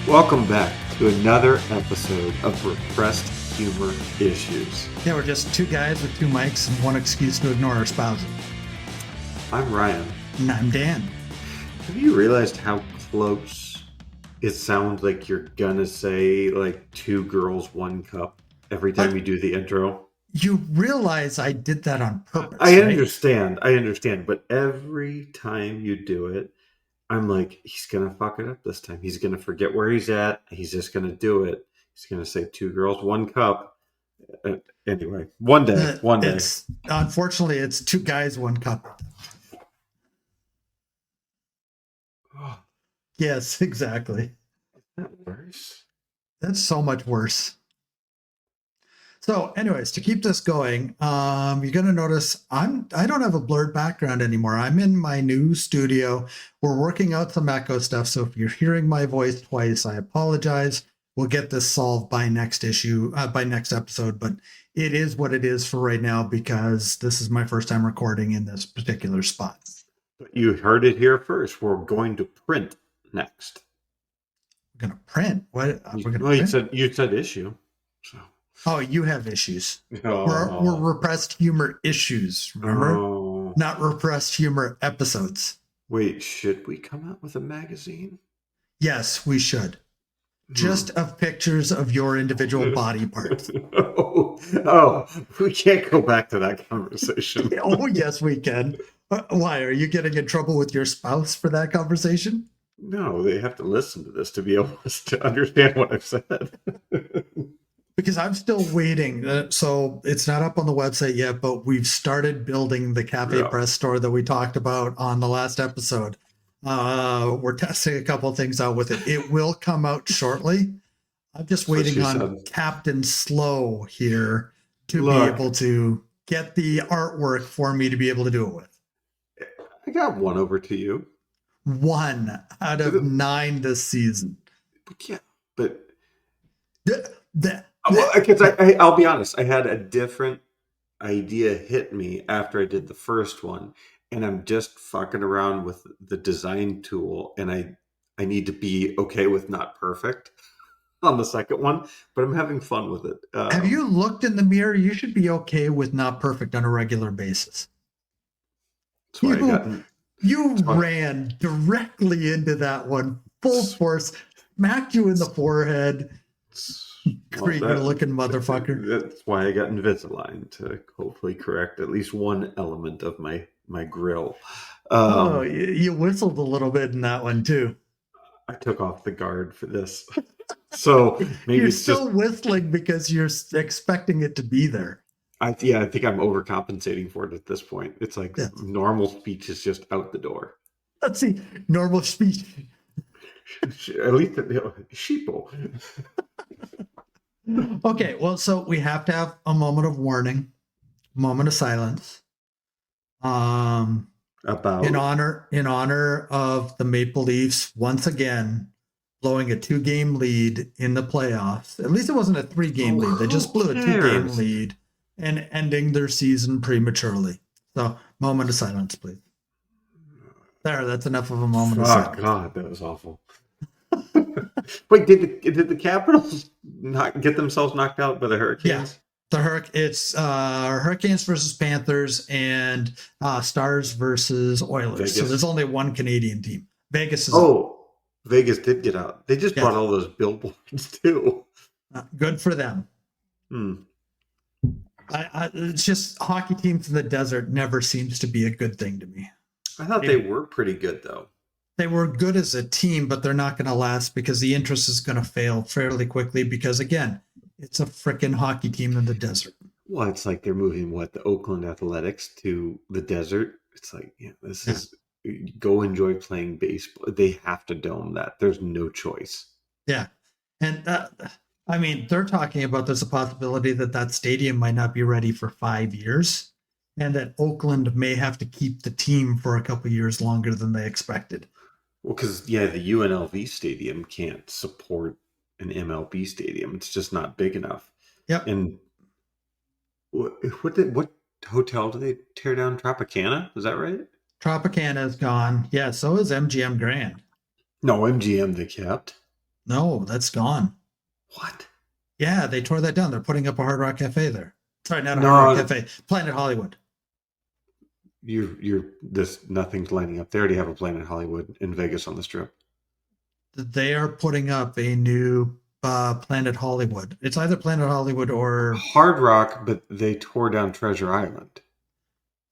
Welcome back to another episode of Repressed Humor Issues. Yeah, we're just two guys with two mics and one excuse to ignore our spouses. I'm Ryan. And I'm Dan. Have you realized how close it sounds like you're gonna say like two girls, one cup every time you do the intro? You realize I did that on purpose, I right? understand, but every time you do it, I'm like, he's going to fuck it up this time. He's going to forget where he's at. He's just going to do it. He's going to say two girls, one cup. Anyway, one day. Unfortunately, it's two guys, one cup. Oh, Yes, exactly. is that worse? That's so much worse. So anyways, to keep this going, you're going to notice I don't have a blurred background anymore. I'm in my new studio. We're working out some echo stuff. So if you're hearing my voice twice, I apologize. We'll get this solved by next episode, but it is what it is for right now because this is my first time recording in this particular spot. But you heard it here first. We're going to print next. We're going to print? What? We're going to print? You said issue. So. Oh, you have issues. Oh. We're repressed humor issues, remember? Oh. Not repressed humor episodes. Wait, should we come out with a magazine? Yes, we should. Just of pictures of your individual body parts. Oh, we can't go back to that conversation. Oh, yes, we can. Why? Are you getting in trouble with your spouse for that conversation? No, they have to listen to this to be able to understand what I've said. Because I'm still waiting. So it's not up on the website yet, but we've started building the Cafe Press store that we talked about on the last episode. We're testing a couple of things out with it. It will come out shortly. I'm just waiting on Captain Slow here to be able to get the artwork for me to be able to do it with. I got one over to you. 1 out of 9 this season. Yeah, but... Well, I'll be honest. I had a different idea hit me after I did the first one, and I'm just fucking around with the design tool, and I need to be okay with not perfect on the second one, but I'm having fun with it. Have you looked in the mirror? You should be okay with not perfect on a regular basis. You ran directly into that one, full force, smacked you in the forehead. Creeper-looking motherfucker. That's why I got Invisalign, to hopefully correct at least one element of my grill. You whistled a little bit in that one too. I took off the guard for this, so maybe you're still whistling because you're expecting it to be there. I think I'm overcompensating for it at this point. It's like normal speech is just out the door. Let's see, normal speech. At least sheeple. Okay, well, so we have to have a moment of warning, moment of silence. About in honor of the Maple Leafs once again blowing a 2-game lead in the playoffs. At least it wasn't a 3-game lead. They just blew a 2-game lead and ending their season prematurely. So, moment of silence, please. There, that's enough of a moment of silence. Oh God, that was awful. Wait, did the Capitals not get themselves knocked out by the Hurricanes? Yeah, it's Hurricanes versus Panthers and Stars versus Oilers. Vegas. So there's only one Canadian team. Vegas is out. Vegas did get out. They just brought all those billboards too. Good for them. It's just hockey teams in the desert never seems to be a good thing to me. I thought they were pretty good though. They were good as a team, but they're not going to last because the interest is going to fail fairly quickly because, again, it's a freaking hockey team in the desert. Well, it's like they're moving, the Oakland Athletics to the desert. It's like, is go enjoy playing baseball. They have to dome that. There's no choice. Yeah. And, they're talking about there's a possibility that stadium might not be ready for 5 years and that Oakland may have to keep the team for a couple years longer than they expected. Well, because, the UNLV stadium can't support an MLB stadium. It's just not big enough. Yep. And what hotel do they tear down? Tropicana? Is that right? Tropicana is gone. Yeah, so is MGM Grand. No, MGM they kept. No, that's gone. What? Yeah, they tore that down. They're putting up a Hard Rock Cafe there. Sorry, not a Hard Rock No, Cafe. Planet Hollywood. you're this nothing's lining up. They already have a Planet Hollywood in Vegas on the Strip. They are putting up a new Planet Hollywood. It's either Planet Hollywood or Hard Rock, but they tore down Treasure Island.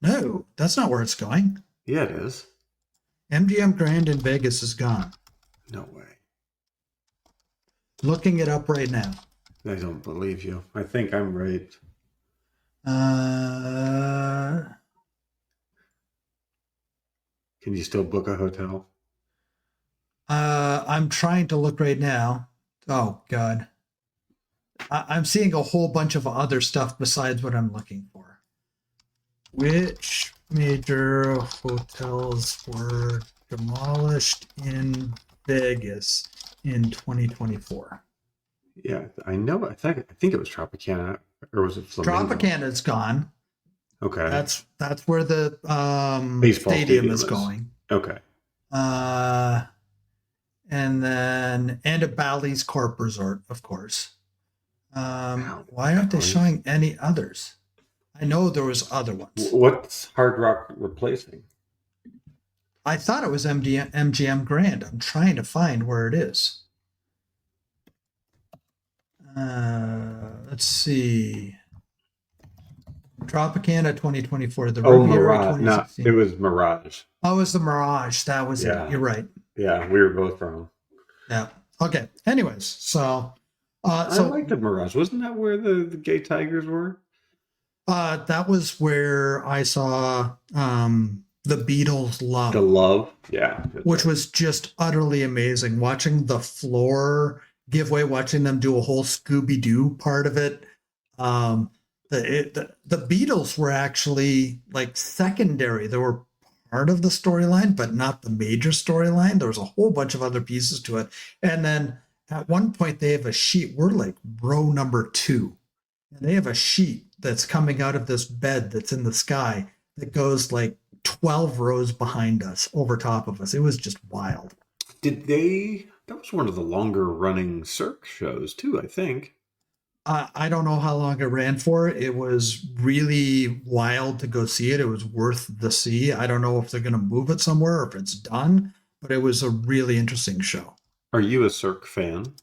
no. That's not where it's going. Yeah, it is. MGM Grand in Vegas is gone. No way. Looking it up right now. I don't believe you. I think I'm right. Uh, Can you still book a hotel? I'm trying to look right now. Oh God, I'm seeing a whole bunch of other stuff besides what I'm looking for. Which major hotels were demolished in Vegas in 2024? Yeah, I know. I think it was Tropicana, or was it Flamingo? Tropicana's gone. Okay. That's where the Baseball stadium stadium is is. going. Okay. And then a Bally's Corp Resort, of course. Why aren't they showing any others? I know there was other ones. What's Hard Rock replacing? I thought it was MGM Grand. I'm trying to find where it is. Let's see. Tropicana 2024. The Riviera Mirage. No, 2016. it was Mirage. Oh, it was the Mirage. That was Yeah. it. You're right. Yeah, we were both wrong. Yeah. Okay. Anyways, so I liked the Mirage. Wasn't that where the gay tigers were? that was where I saw the Beatles' Love. The Love? Yeah. Which was just utterly amazing. Watching the floor give way, watching them do a whole Scooby-Doo part of it. The Beatles were actually like secondary. They were part of the storyline, but not the major storyline. There was a whole bunch of other pieces to it. And then at one point they have a sheet. We're like row number 2. And they have a sheet that's coming out of this bed that's in the sky that goes like 12 rows behind us, over top of us. It was just wild. That was one of the longer running Cirque shows too, I think. I don't know how long it ran for. It was really wild to go see it. It was worth the see. I don't know if they're going to move it somewhere or if it's done, but it was a really interesting show. Are you a Cirque fan?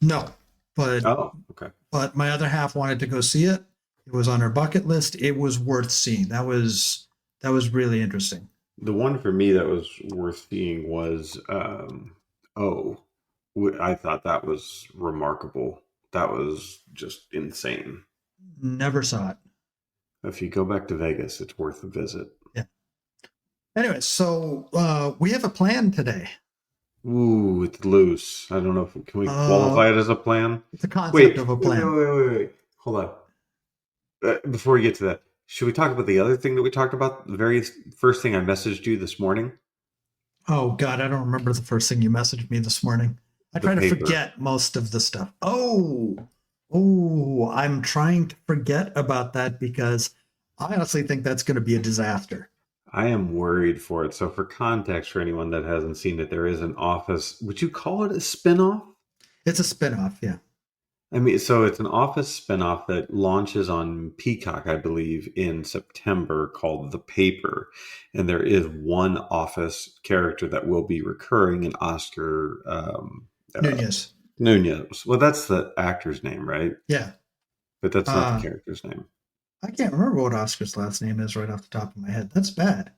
No, but okay. But my other half wanted to go see it. It was on her bucket list. It was worth seeing. That was really interesting. The one for me that was worth seeing was I thought that was remarkable. That was just insane. Never saw it. If you go back to Vegas, it's worth a visit. Yeah. Anyway, so we have a plan today. Ooh, it's loose. I don't know if can we qualify it as a plan? It's a concept of a plan. Wait. Hold on. Before we get to that, should we talk about the other thing that we talked about? The very first thing I messaged you this morning? Oh, God, I don't remember the first thing you messaged me this morning. I try to forget most of the stuff. Oh, I'm trying to forget about that because I honestly think that's going to be a disaster. I am worried for it. So for context, for anyone that hasn't seen it, there is an Office. Would you call it a spinoff? It's a spinoff, yeah. I mean, so it's an Office spinoff that launches on Peacock, I believe, in September called The Paper. And there is one Office character that will be recurring in Oscar Nunez. Nunez. Well, that's the actor's name, right? Yeah. But that's not the character's name. I can't remember what Oscar's last name is right off the top of my head. That's bad.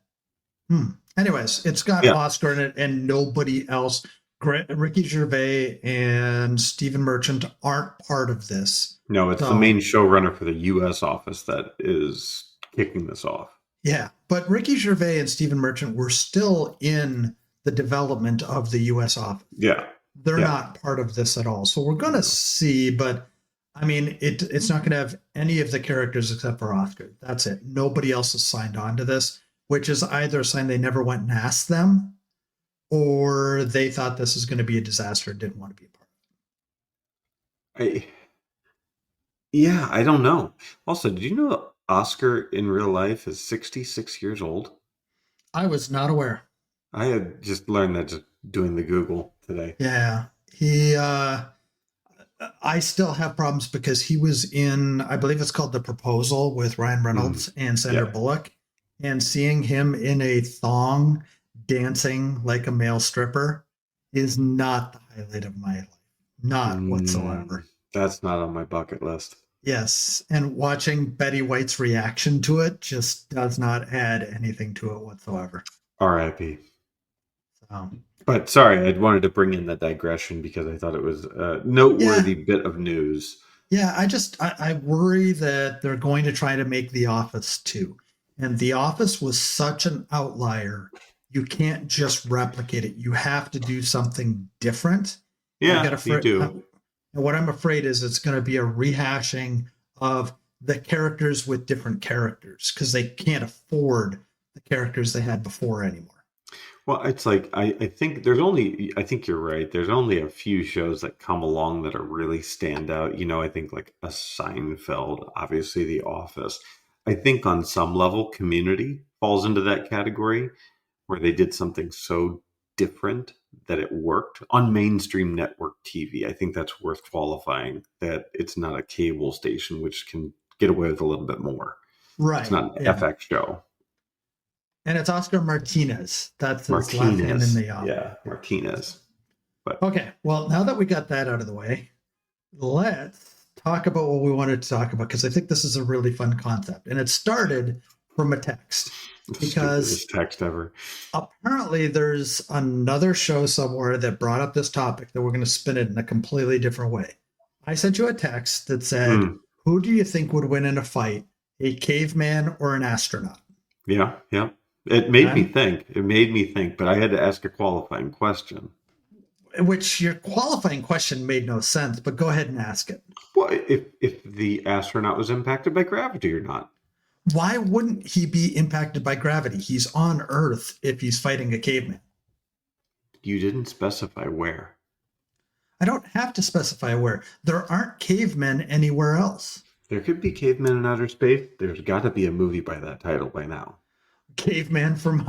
Anyways, it's got Oscar in it and nobody else. Ricky Gervais and Stephen Merchant aren't part of this. No, it's the main showrunner for the U.S. office that is kicking this off. Yeah, but Ricky Gervais and Stephen Merchant were still in the development of the U.S. office. Yeah. They're not part of this at all. So we're going to see, but I mean, it's not going to have any of the characters except for Oscar. That's it. Nobody else has signed on to this, which is either a sign they never went and asked them, or they thought this is going to be a disaster and didn't want to be a part of it. I don't know. Also, did you know Oscar in real life is 66 years old? I was not aware. I had just learned that just doing the Google today. Yeah. He I still have problems because he was in, I believe it's called The Proposal with Ryan Reynolds and Sandra Yeah. Bullock, and seeing him in a thong dancing like a male stripper is not the highlight of my life. Not whatsoever. That's not on my bucket list. Yes, and watching Betty White's reaction to it just does not add anything to it whatsoever. R.I.P. So, But sorry, I wanted to bring in that digression because I thought it was a noteworthy yeah, bit of news. yeah. I worry that they're going to try to make The Office too, and The Office was such an outlier. You can't just replicate it. You have to do something different. I got Yeah, you afraid. do. And what I'm afraid is it's going to be a rehashing of the characters with different characters because they can't afford the characters they had before anymore. Well, it's like I think there's only I think you're right. There's only a few shows that come along that are really stand out. I think like a Seinfeld, obviously The Office. I think on some level Community falls into that category where they did something so different that it worked on mainstream network TV. I think that's worth qualifying that it's not a cable station which can get away with a little bit more. It's Right. not an Yeah. FX show. And it's Oscar Martinez. That's his last name in Martinez. the office. Yeah, Martinez. But Okay. Well, now that we got that out of the way, let's talk about what we wanted to talk about because I think this is a really fun concept. And it started from a text because stupidest text ever. apparently there's another show somewhere that brought up this topic that we're going to spin it in a completely different way. I sent you a text that said, who do you think would win in a fight, a caveman or an astronaut? Yeah, yeah. It made me Okay. think. It made me think, but I had to ask a qualifying question. Which your qualifying question made no sense, but go ahead and ask it. Well, if the astronaut was impacted by gravity or not. Why wouldn't he be impacted by gravity? He's on Earth if he's fighting a caveman. You didn't specify where. I don't have to specify where. There aren't cavemen anywhere else. There could be cavemen in outer space. There's got to be a movie by that title by now. Caveman from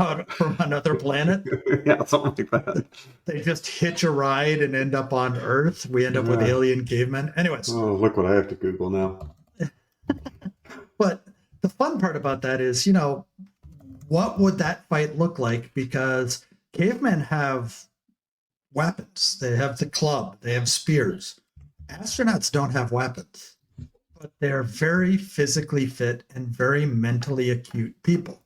another planet. Yeah, something like that. They just hitch a ride and end up on Earth. We end up with alien cavemen. Anyways. Oh, look what I have to Google now. But the fun part about that is, what would that fight look like? Because cavemen have weapons. They have the club. They have spears. Astronauts don't have weapons, but they're very physically fit and very mentally acute people.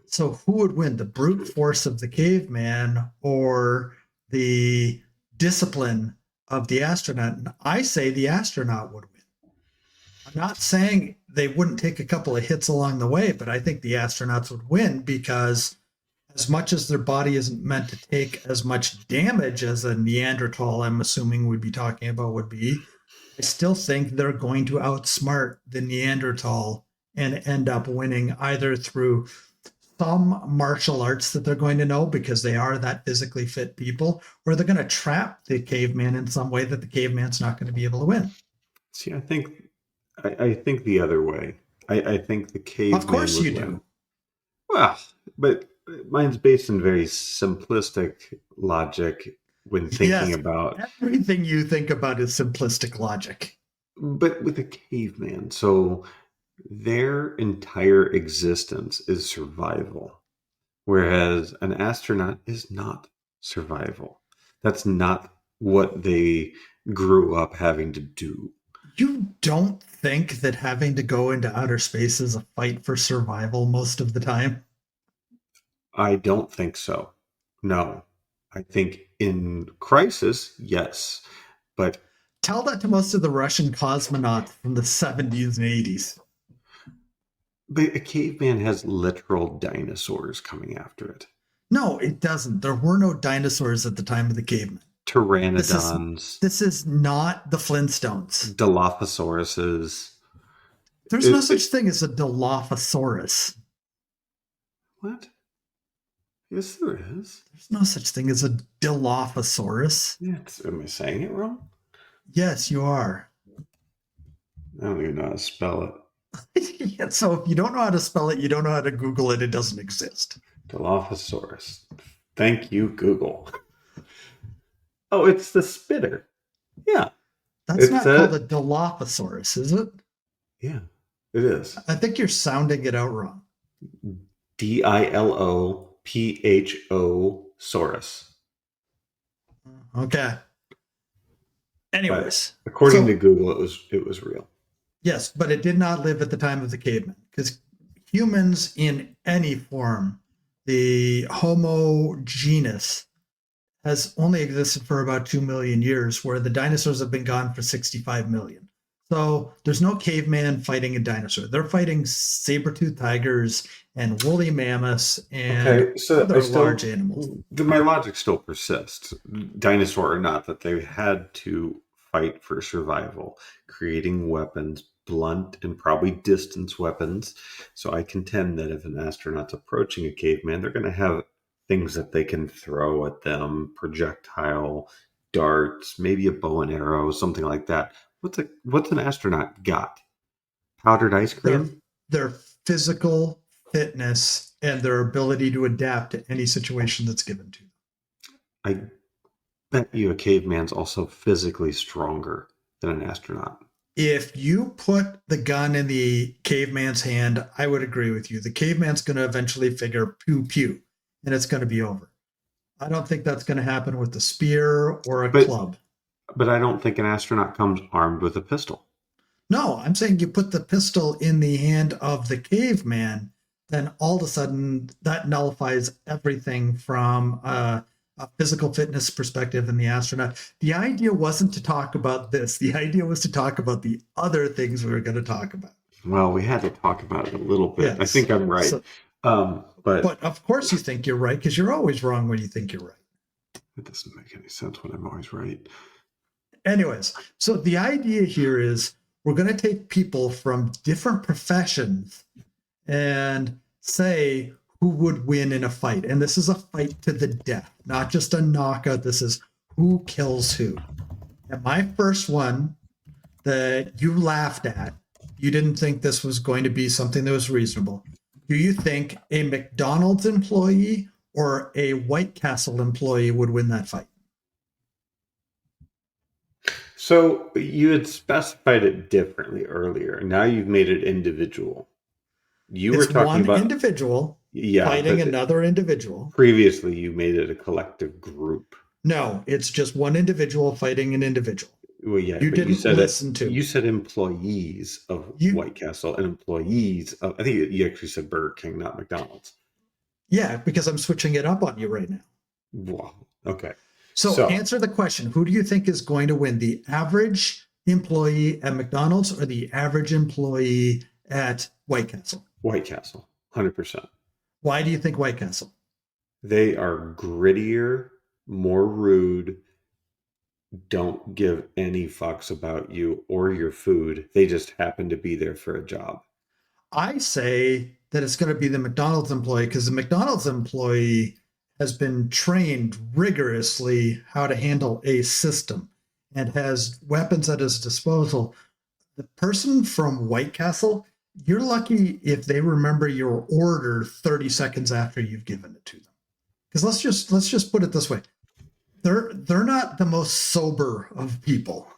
So who would win, the brute force of the caveman or the discipline of the astronaut? And I say the astronaut would win. I'm not saying they wouldn't take a couple of hits along the way, but I think the astronauts would win because as much as their body isn't meant to take as much damage as a Neanderthal, I'm assuming we'd be talking about would be, I still think they're going to outsmart the Neanderthal and end up winning either through some martial arts that they're going to know because they are that physically fit people, or they're going to trap the caveman in some way that the caveman's not going to be able to win. See, I think the other way. I think the caveman. Of course you win. do. Well, but mine's based on very simplistic logic when thinking about everything you think about is simplistic logic. But with a caveman, so their entire existence is survival, whereas an astronaut is not survival. That's not what they grew up having to do. You don't think that having to go into outer space is a fight for survival most of the time? I don't think so. No. I think in crisis, yes. But tell that to most of the Russian cosmonauts from the 70s and 80s. But a caveman has literal dinosaurs coming after it. No, it doesn't. There were no dinosaurs at the time of the caveman. Pteranodons. This is not the Flintstones. Dilophosauruses. There's no such thing as a Dilophosaurus. What? Yes, there is. There's no such thing as a Dilophosaurus. Yes. Am I saying it wrong? Yes, you are. I don't even know how to spell it. Yeah, so if you don't know how to spell it, you don't know how to Google it, it doesn't exist. Dilophosaurus. Thank you, Google. Oh, it's the spitter. Yeah, That's it's not called a a Dilophosaurus, is it? yeah. It is I think you're sounding it out wrong. Dilopho saurus. Okay. But Anyways, according to so Google, it was real. yes, but it did not live at the time of the caveman because humans in any form, the Homo genus, has only existed for about 2 million years, where the dinosaurs have been gone for 65 million. So there's no caveman fighting a dinosaur. They're fighting saber-toothed tigers and woolly mammoths and Okay, so I other large still animals. my logic still persists, dinosaur or not, that they had to fight for survival, creating weapons, blunt and probably distance weapons. So I contend that if an astronaut's approaching a caveman, they're going to have things that they can throw at them, projectile, darts, maybe a bow and arrow, something like that. What's an astronaut got? Powdered ice Their cream? their physical fitness and their ability to adapt to any situation that's given to them. I bet you a caveman's also physically stronger than an astronaut. If you put the gun in the caveman's hand, I would agree with you. The caveman's going to eventually figure pew pew, and it's going to be over. I don't think that's going to happen with a spear or a But club. but I don't think an astronaut comes armed with a pistol. No, I'm saying you put the pistol in the hand of the caveman, then all of a sudden that nullifies everything from a physical fitness perspective in the astronaut. The idea wasn't to talk about this. The idea was to talk about the other things we were going to talk about. Well, we had to talk about it a little bit. I Yes. think I'm right. So, But but of course you think you're right because you're always wrong when you think you're right. it doesn't make any sense when I'm always right. Anyways, so the idea here is we're going to take people from different professions and say who would win in a fight. And this is a fight to the death, not just a knockout. This is who kills who. And my first one that you laughed at, you didn't think this was going to be something that was reasonable. Do you think a McDonald's employee or a White Castle employee would win that fight? So you had specified it differently earlier. Now you've made it individual. You were It's talking one about, individual yeah, fighting but another individual. previously you made it a collective group. No, it's just one individual fighting an individual. Well, yeah, You but you didn't said it. listen to You me. said employees of You, White Castle and employees of. I think you actually said Burger King, not McDonald's. yeah, because I'm switching it up on you right now. Wow. Okay. So So answer the question. Who do you think is going to win? The average employee at McDonald's or the average employee at White Castle? White Castle, 100%. Why do you think White Castle? They are grittier, more rude, don't give any fucks about you or your food. They just happen to be there for a job. I say that it's going to be the McDonald's employee because the McDonald's employee has been trained rigorously how to handle a system and has weapons at his disposal. The person from White Castle, you're lucky if they remember your order 30 seconds after you've given it to them. Because let's just put it this way. They're not the most sober of people.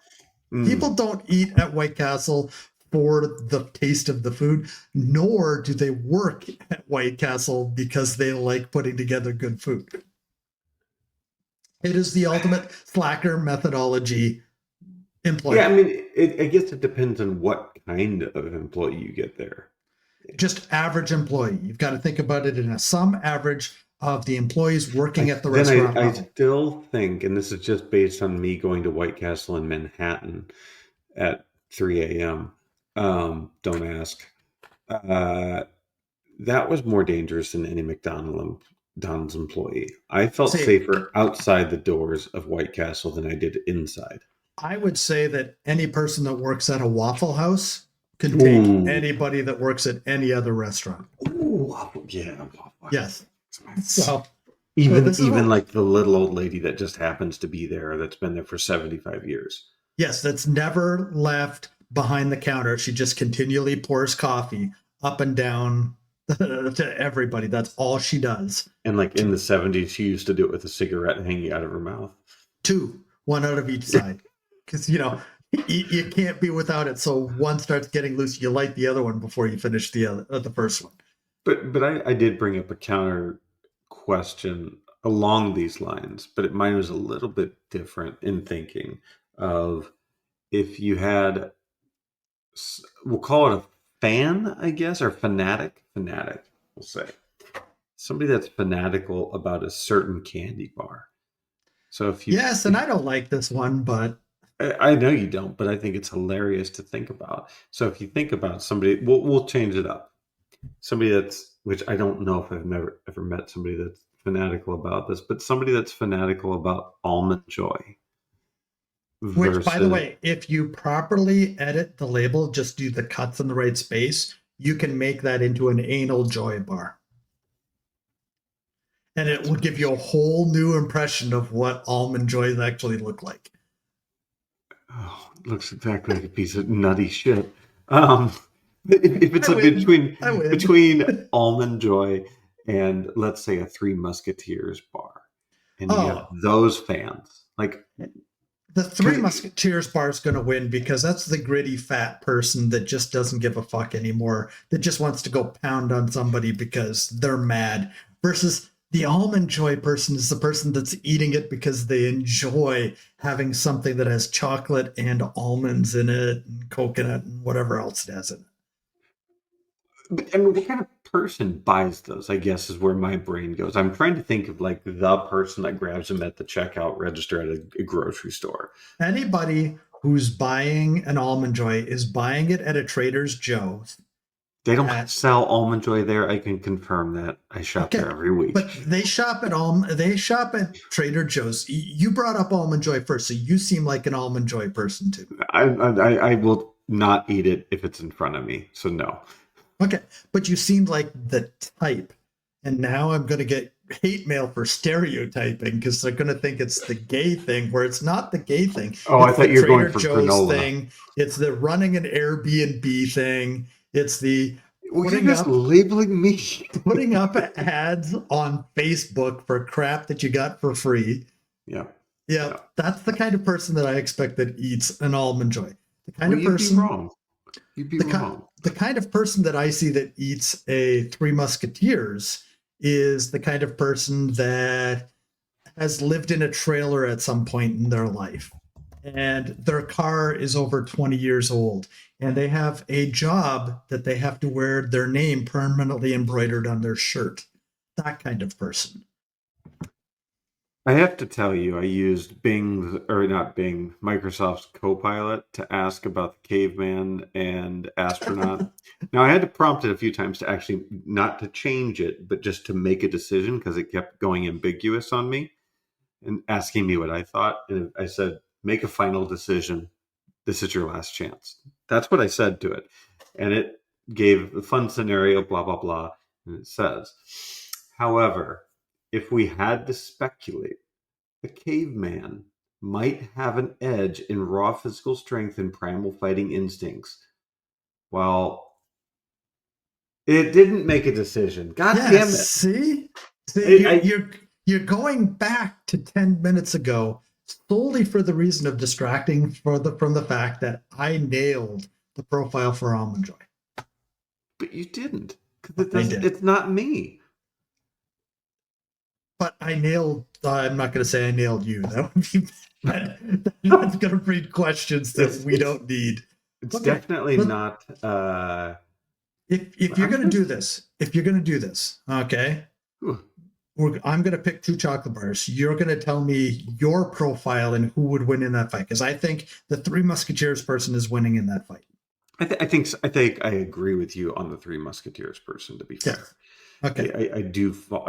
People don't eat at White Castle for the taste of the food, nor do they work at White Castle because they like putting together good food. It is the ultimate slacker methodology employee. Yeah, I mean, I guess it depends on what kind of employee you get there. Just average employee. You've got to think about it in a sum average of the employees working at the restaurant I level. still think, and this is just based on me going to White Castle in Manhattan at 3 a.m. Don't ask. That was more dangerous than any McDonald's employee. I felt See, safer outside the doors of White Castle than I did inside. I would say that any person that works at a Waffle House can take Ooh. anybody that works at any other restaurant. Ooh, yeah. Yes. So So even like the little old lady that just happens to be there that's been there for 75 years. yes, that's never left behind the counter. She just continually pours coffee up and down to everybody. That's all she does. And like in the 70s, she used to do it with a cigarette hanging out of her mouth. two, one out of each side, because you can't be without it. So one starts getting loose, you light the other one before you finish the first one. But I did bring up a counter question along these lines, but mine was a little bit different in thinking of if you had, we'll call it a fan, I guess, or fanatic, we'll say. Somebody that's fanatical about a certain candy bar. So Yes, and I don't like this one, but I know you don't, but I think it's hilarious to think about. So if you think about somebody, we'll change it up. Somebody that's, which I don't know if I've never ever met somebody that's fanatical about this, but somebody that's fanatical about almond joy which, by the versus. way, if you properly edit the label, just do the cuts in the right space, you can make that into an anal joy bar. And it will give you a whole new impression of what almond joys actually look like. Oh, it looks exactly like a piece of nutty shit. If it's between almond joy and, let's say, a Three Musketeers bar, and you have those fans, like the Three Musketeers bar is going to win because that's the gritty fat person that just doesn't give a fuck anymore, that just wants to go pound on somebody because they're mad, versus the almond joy person is the person that's eating it because they enjoy having something that has chocolate and almonds in it and coconut and whatever else it has in it. And what kind of person buys those, I guess, is where my brain goes. I'm trying to think of like the person that grabs them at the checkout register at a grocery store. Anybody who's buying an almond joy is buying it at a Trader Joe's. They don't sell almond joy there. I can confirm that. I shop there every week. But they shop at Trader Joe's. You brought up almond joy first, so you seem like an almond joy person too. I will not eat it if it's in front of me. So no. Okay, but you seemed like the type, and now I'm going to get hate mail for stereotyping because they're going to think it's the gay thing, where it's not the gay thing. Oh, I thought you were going for granola. Thing. It's the running an Airbnb thing. It's the labeling me. Putting up ads on Facebook for crap that you got for free. Yeah. That's the kind of person that I expect that eats an almond joy. The kind of person. You'd be wrong. The kind of person that I see that eats a Three Musketeers is the kind of person that has lived in a trailer at some point in their life, and their car is over 20 years old, and they have a job that they have to wear their name permanently embroidered on their shirt. That kind of person. I have to tell you, I used Microsoft's Copilot to ask about the caveman and astronaut. Now, I had to prompt it a few times to actually not to change it, but just to make a decision because it kept going ambiguous on me and asking me what I thought. And I said, make a final decision. This is your last chance. That's what I said to it. And it gave a fun scenario, blah, blah, blah. And it says, however, if we had to speculate, the caveman might have an edge in raw physical strength and primal fighting instincts. Well, it didn't make a decision. God damn it. See, you're going back to 10 minutes ago solely for the reason of distracting from the fact that I nailed the profile for almond joy. But you didn't. It's not me. But I nailed. I'm not going to say I nailed you. That would be that's going to breed questions that we don't need. It's definitely not. If you're going to do this, okay. I'm going to pick two chocolate bars. You're going to tell me your profile and who would win in that fight, because I think the Three Musketeers person is winning in that fight. I think I agree with you on the Three Musketeers person. To be fair. Yeah. Okay. I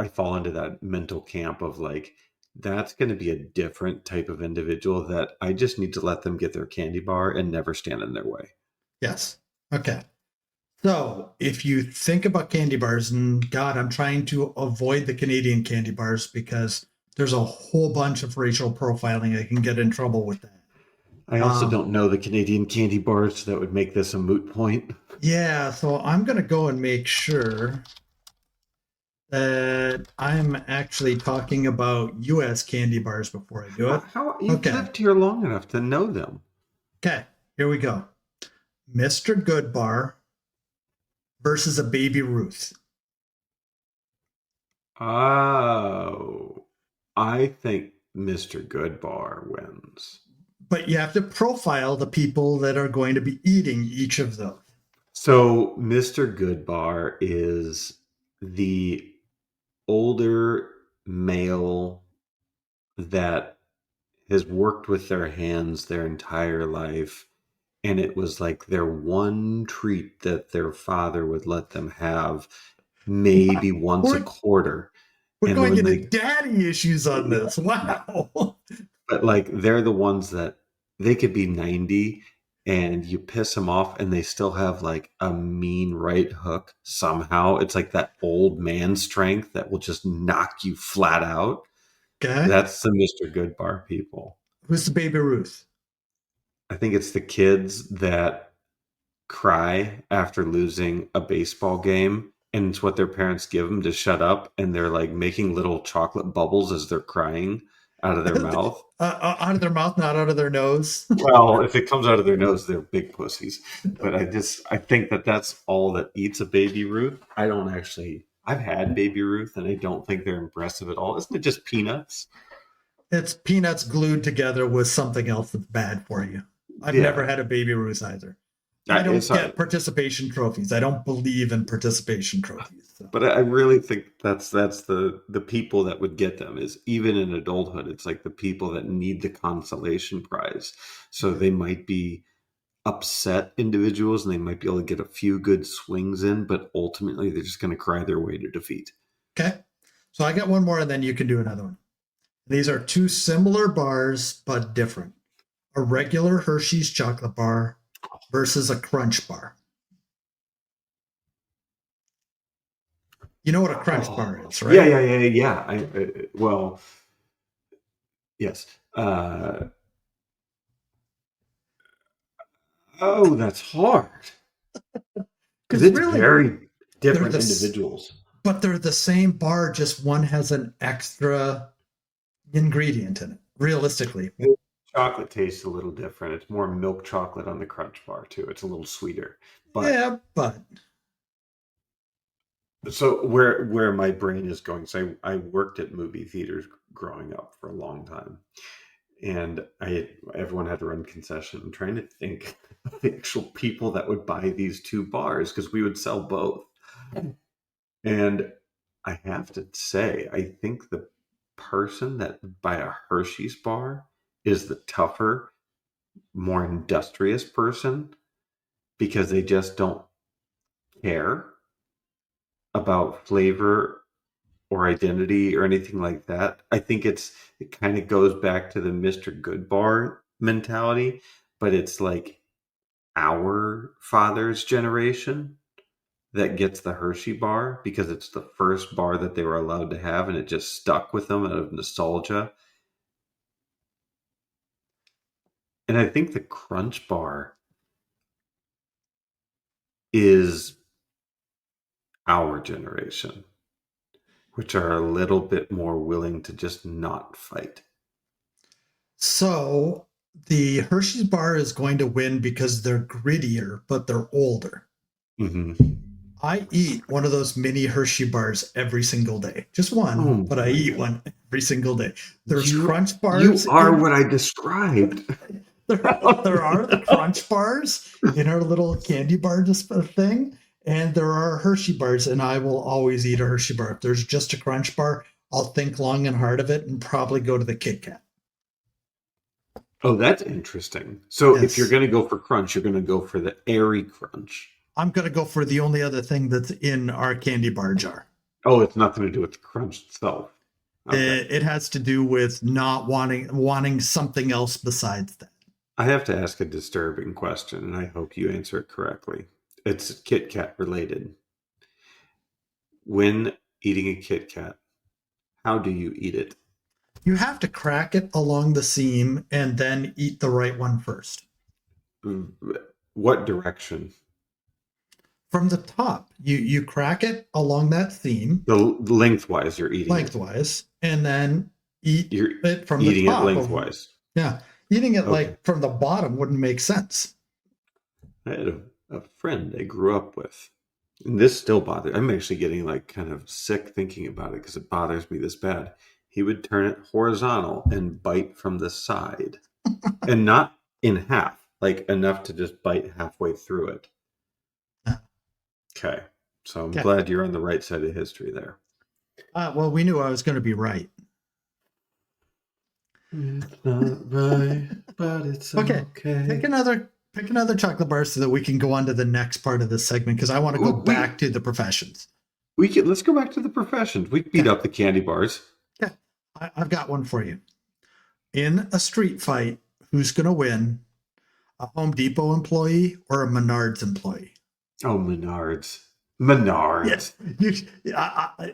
fall into that mental camp of like, that's going to be a different type of individual that I just need to let them get their candy bar and never stand in their way. Yes. Okay. So if you think about candy bars, and God, I'm trying to avoid the Canadian candy bars because there's a whole bunch of racial profiling. I can get in trouble with that. I also don't know the Canadian candy bars, so that would make this a moot point. Yeah. So I'm going to go and make sure I'm actually talking about U.S. candy bars before I do it. How you've Okay. lived here long enough to know them? Okay. Here we go. Mr. Goodbar versus a Baby Ruth. Oh, I think Mr. Goodbar wins. But you have to profile the people that are going to be eating each of those. So Mr. Goodbar is the older male that has worked with their hands their entire life, and it was like their one treat that their father would let them have Wow. maybe once a We're, quarter. we're And then going when into they daddy issues on this. yeah, Wow. but like they're the ones that they could be 90 and you piss them off and they still have like a mean right hook somehow. It's like that old man strength that will just knock you flat out. Okay. That's the Mr. Goodbar people. Who's the Baby Ruth? I think it's the kids that cry after losing a baseball game, and it's what their parents give them to shut up, and they're like making little chocolate bubbles as they're crying out of their mouth. Out of their mouth, not out of their nose. Well, if it comes out of their nose, they're big pussies. But I think that that's all that eats a Baby Ruth. I don't actually. I've had Baby Ruth, and I don't think they're impressive at all. Isn't it just peanuts? It's peanuts glued together with something else that's bad for you. I've never Yeah, had a Baby Ruth either. I don't it's get participation trophies. I don't believe in participation trophies. So. but I really think that's the people that would get them is even in adulthood. It's like the people that need the consolation prize. So they might be upset individuals and they might be able to get a few good swings in, but ultimately they're just going to cry their way to defeat. Okay. So I got one more and then you can do another one. These are two similar bars, but different. A regular Hershey's chocolate bar versus a crunch bar. You know what a crunch bar Oh, is, yeah, right? yeah, yeah, yeah. Well, yes. Oh, that's hard because Because it's really, very they're different this, individuals. but they're the same bar, just one has an extra ingredient in it, realistically. The chocolate tastes a little different. It's more milk chocolate on the Crunch Bar too. It's a little sweeter. But Yeah, but so where my brain is going, so I worked at movie theaters growing up for a long time, and everyone had to run concession. I'm trying to think of the actual people that would buy these two bars because we would sell both. And I have to say, I think the person that would buy a Hershey's bar is the tougher, more industrious person because they just don't care about flavor or identity or anything like that. I think it kind of goes back to the Mr. Goodbar mentality, but it's like our father's generation that gets the Hershey bar because it's the first bar that they were allowed to have and it just stuck with them out of nostalgia. And I think the Crunch bar is our generation, which are a little bit more willing to just not fight. so the Hershey's bar is going to win because they're grittier, but they're older. Hmm. I eat one of those mini Hershey bars every single day. Just one, Oh but I my eat God. one every single day. There's You crunch you bars are in what I described. there are the crunch bars in our little candy bar just thing, and there are Hershey bars, and I will always eat a Hershey bar. If there's just a crunch bar, I'll think long and hard of it and probably go to the Kit Kat. Oh, that's interesting. So if you're Yes. going to go for crunch, you're going to go for the airy crunch. I'm gonna go for the only other thing that's in our candy bar jar. Oh, it's nothing to do with the crunch itself. Okay. It has to do with not wanting something else besides that. I have to ask a disturbing question, and I hope you answer it correctly. It's Kit Kat related. When eating a Kit Kat, how do you eat it? You have to crack it along the seam and then eat the right one first. What direction? from the top. You crack it along that seam The lengthwise you're eating it. lengthwise, and then eat You're it from the eating it top of. lengthwise. Yeah, eating it Okay. like from the bottom wouldn't make sense. I had a friend I grew up with, and this still bothers. I'm actually getting like kind of sick thinking about it because it bothers me this bad. He would turn it horizontal and bite from the side, and not in half, like enough to just bite halfway through it. Okay, so I'm Okay. glad you're on the right side of history there. Well, we knew I was going to be right. It's not right, but it's Okay. okay. Pick another chocolate bar so that we can go on to the next part of this segment because I want to go back to the professions. Let's go back to the professions. We beat up the candy bars. Yeah, I've got one for you. In a street fight, who's going to win? A Home Depot employee or a Menards employee? Oh, Menards.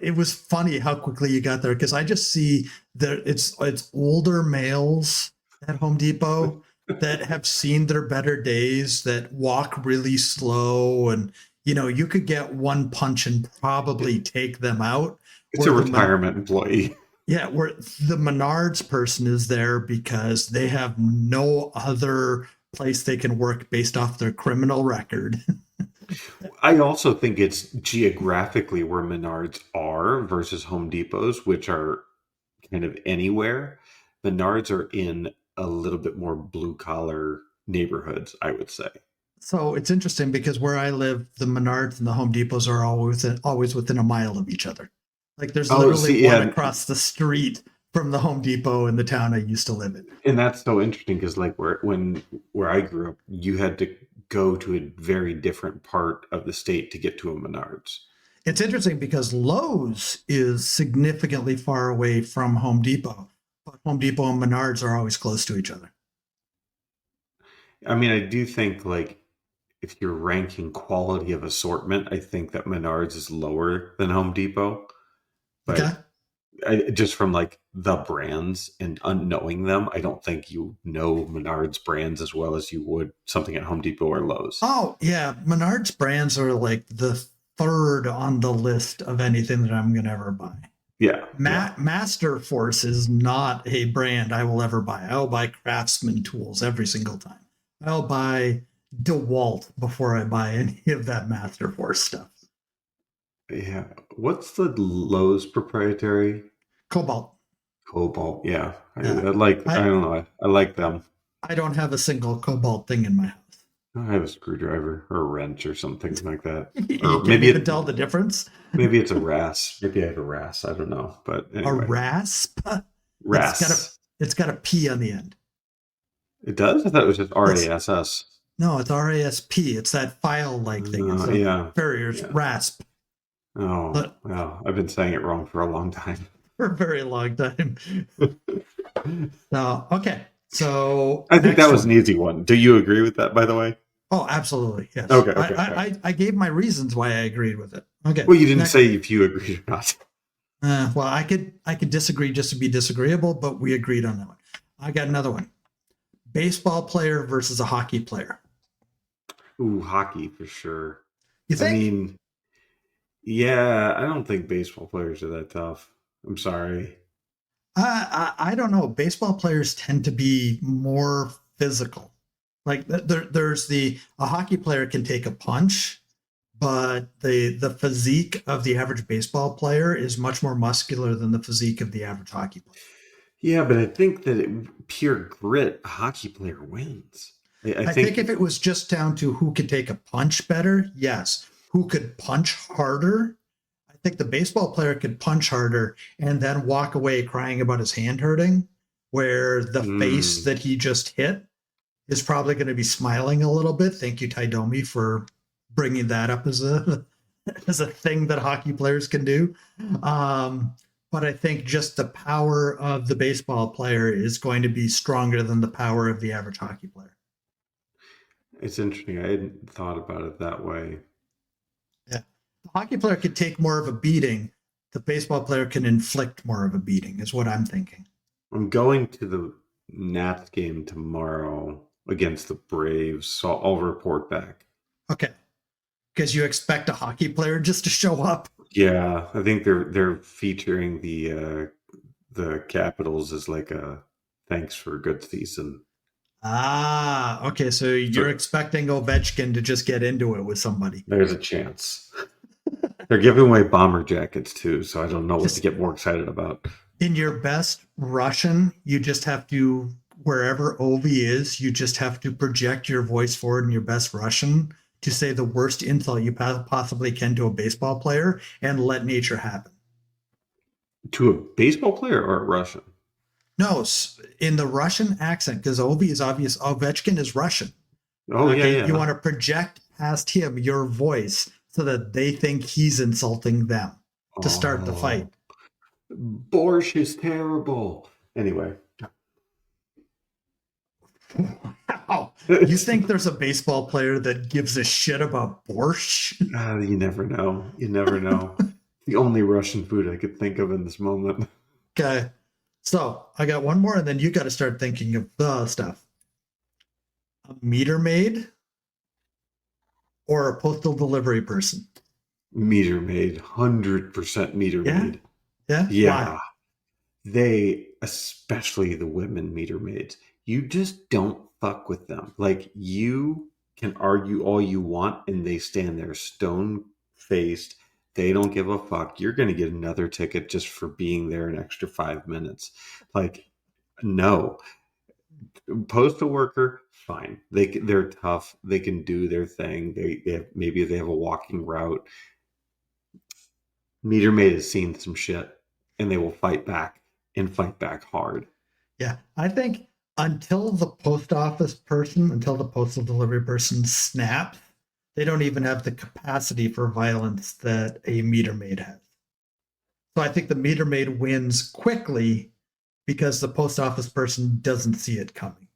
It was funny how quickly you got there because I just see that it's older males at Home Depot that have seen their better days, that walk really slow, and you could get one punch and probably take them out. It's a retirement employee. Yeah, where the Menards person is there because they have no other place they can work based off their criminal record. I also think it's geographically where Menards are versus Home Depots, which are kind of anywhere. Menards are in a little bit more blue collar neighborhoods, I would say. So it's interesting because where I live, the Menards and the Home Depots are always within a mile of each other. Like there's literally one across the street from the Home Depot in the town I used to live in. And that's so interesting because like where I grew up, you had to go to a very different part of the state to get to a Menards. It's interesting because Lowe's is significantly far away from Home Depot, but Home Depot and Menards are always close to each other. I mean, I do think like if you're ranking quality of assortment, I think that Menards is lower than Home Depot. But just from like the brands and unknowing them, I don't think you know Menards brands as well as you would something at Home Depot or Lowe's. Oh, yeah. Menards brands are like the third on the list of anything that I'm going to ever buy. Yeah. Master Force is not a brand I will ever buy. I'll buy Craftsman tools every single time. I'll buy DeWalt before I buy any of that Master Force stuff. Yeah. What's the Lowe's proprietary? Cobalt. Yeah. I don't know. I like them. I don't have a single Cobalt thing in my house. I have a screwdriver or a wrench or something like that. Or maybe you can tell the difference. Maybe it's a rasp. Maybe I have a rasp. I don't know. But anyway. A rasp? Rasp. It's got a P on the end. It does? I thought it was just RASS. No, it's RASP. It's that file-like thing. It's Farrier's rasp. Oh, well, I've been saying it wrong for a long time. For a very long time. Okay. So I think that was an easy one. Do you agree with that, by the way? Oh, absolutely. Yes. Okay. I gave my reasons why I agreed with it. Okay. Well, you didn't say if you agreed or not. Well, I could disagree just to be disagreeable, but we agreed on that one. I got another one. Baseball player versus a hockey player. Ooh, hockey for sure. You think? I mean, yeah, I don't think baseball players are that tough. I'm sorry. I don't know. Baseball players tend to be more physical. Like there's a hockey player can take a punch, but the physique of the average baseball player is much more muscular than the physique of the average hockey player. Yeah, but I think that pure grit, a hockey player wins. I think if it was just down to who could take a punch better, yes. Who could punch harder? I think the baseball player could punch harder and then walk away crying about his hand hurting, where the face that he just hit is probably going to be smiling a little bit. Thank you, Ty Domi, for bringing that up as a thing that hockey players can do. But I think just the power of the baseball player is going to be stronger than the power of the average hockey player. It's interesting. I hadn't thought about it that way. Yeah. The hockey player could take more of a beating. The baseball player can inflict more of a beating, is what I'm thinking. I'm going to the Nats game tomorrow against the Braves, so I'll report back. Okay. because you expect a hockey player just to show up. Yeah, I think they're featuring the Capitals as like a thanks for a good season. Ah, okay. So you're So expecting Ovechkin to just get into it with somebody. there's a chance. They're giving away bomber jackets too, so I don't know what to Just get more excited about. in your best Russian, you just have to, wherever Ovi is, you just have to project your voice forward in your best Russian to say the worst insult you possibly can to a baseball player and let nature happen. To a baseball player or a Russian? No, in the Russian accent, because Ovi is obvious. Ovechkin is Russian. Oh yeah, Okay, you yeah. want to project past him your voice so that they think he's insulting them to start the fight. Oh, Borscht is terrible. Anyway, Wow. You think there's a baseball player that gives a shit about borscht? you never know. You never know. The only Russian food I could think of in this moment. Okay. So I got one more, and then you got to start thinking of the stuff. A meter maid or a postal delivery person? Meter maid, 100% meter Yeah. maid. Yeah. Why? Yeah, they, especially the women meter maids, you just don't fuck with them. Like, you can argue all you want, and they stand there stone faced. They don't give a fuck. You're going to get another ticket just for being there an extra 5 minutes. Like, no. Postal worker, fine. They're tough. They can do their thing. They have, maybe they have a walking route. Meter maid has seen some shit, and they will fight back and fight back hard. Yeah. I think until the post office person, until the postal delivery person snaps, they don't even have the capacity for violence that a meter maid has. So I think the meter maid wins quickly because the post office person doesn't see it coming.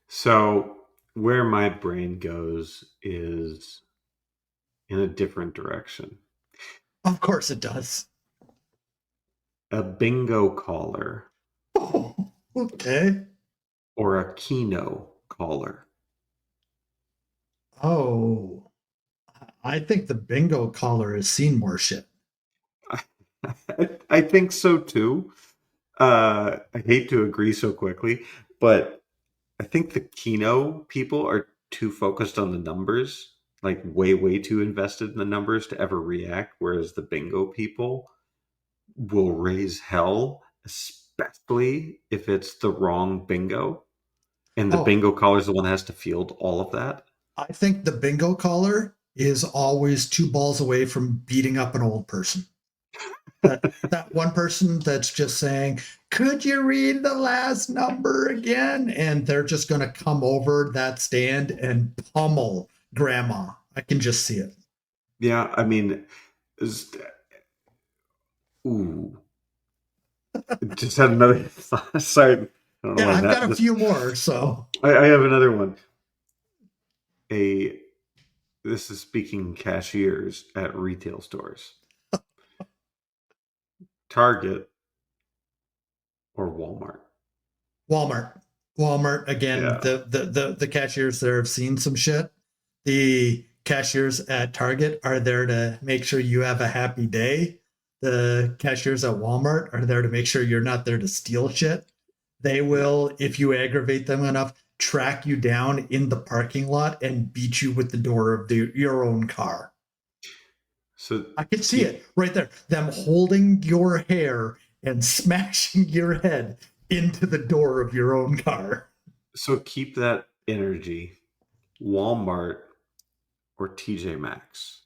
So where my brain goes is in a different direction. Of course it does. A bingo caller Oh, okay. or a keno caller. Oh, I think the bingo caller has seen more shit. I think so too. I hate to agree so quickly, but I think the keno people are too focused on the numbers, like way, way too invested in the numbers to ever react. Whereas the bingo people will raise hell, especially if it's the wrong bingo. And the Oh, bingo caller is the one that has to field all of that. I think the bingo caller is always two balls away from beating up an old person. That one person that's just saying, "Could you read the last number again?" And they're just going to come over that stand and pummel grandma. I can just see it. Yeah, I mean, is- ooh, just had another sorry. I don't know Yeah, why I've got that. a few more. So, I have another one. A This is speaking cashiers at retail stores. Target or Walmart. Walmart. Walmart again. Yeah. The cashiers there have seen some shit. The cashiers at Target are there to make sure you have a happy day. The cashiers at Walmart are there to make sure you're not there to steal shit. They Yeah. will, if you aggravate them enough, track you down in the parking lot and beat you with the door of your own car. So I can see keep it right there. Them holding your hair and smashing your head into the door of your own car. keep that energy. Walmart or TJ Maxx.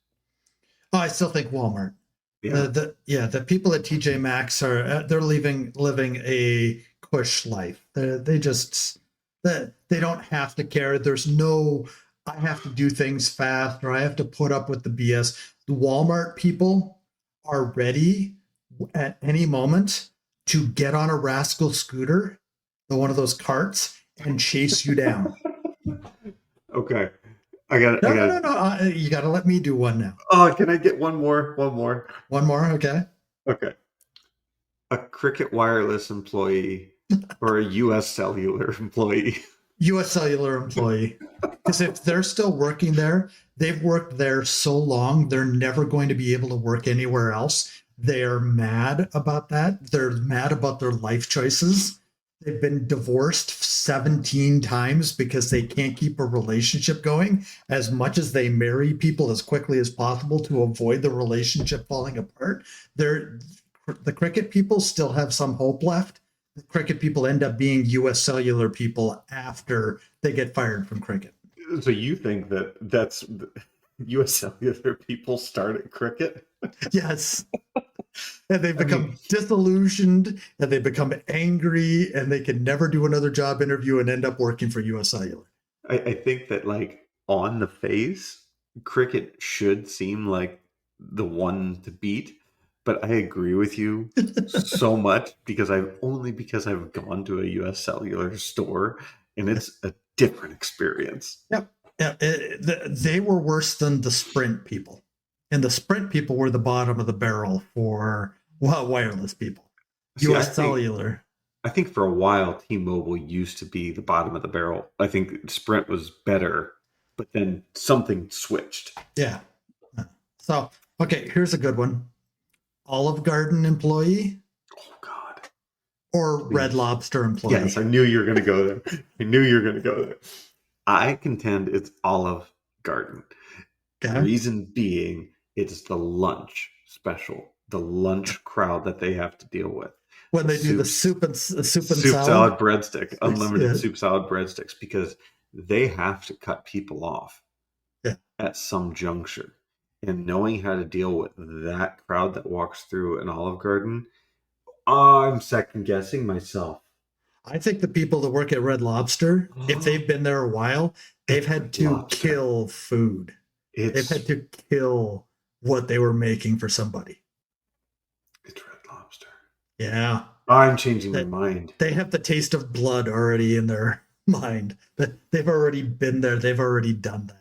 Oh, I still think Walmart. Yeah. The people at TJ Maxx are they're living a cush life. They just they don't have to care. There's no I have to do things fast or I have to put up with the BS. The Walmart people are ready at any moment to get on a rascal scooter, the one of those carts, and chase you down. Okay. I got. I No, no, got. no, no. You got to let me do one now. Oh, can I get one more? One more. One more, okay? Okay. A Cricket Wireless employee or a U.S. Cellular employee. U.S. Cellular employee. Because if they're still working there, they've worked there so long, they're never going to be able to work anywhere else. They're mad about that. They're mad about their life choices. They've been divorced 17 times because they can't keep a relationship going as much as they marry people as quickly as possible to avoid the relationship falling apart. The cricket people still have some hope left. The cricket people end up being U.S. Cellular people after they get fired from cricket. So you think that's U.S. Cellular people start at cricket? Yes. And they become disillusioned and they become angry and they can never do another job interview and end up working for U.S. Cellular. I think that, like, on the face, cricket should seem like the one to beat, but I agree with you so much because I've gone to a U.S. Cellular store and it's a different experience. Yep. Yeah, they were worse than the Sprint people. And the Sprint people were the bottom of the barrel for wireless people. See, U.S. Cellular. I think for a while, T-Mobile used to be the bottom of the barrel. I think Sprint was better, but then something switched. Yeah. So, okay, here's a good one. Olive Garden employee. Oh, God. Or Red Lobster employee. Yes, I knew you were going to go there. I contend it's Olive Garden. Okay. The reason being, it's the lunch special, the lunch crowd that they have to deal with. When they do the soup and salad breadstick, unlimited soup salad breadsticks, because they have to cut people off at some juncture. And knowing how to deal with that crowd that walks through an Olive Garden, I'm second guessing myself. I think the people that work at Red Lobster, if they've been there a while, they've had to kill food. They've had to kill what they were making for somebody. It's Red Lobster. Yeah. I'm changing my mind. They have the taste of blood already in their mind. They've already been there. They've already done that.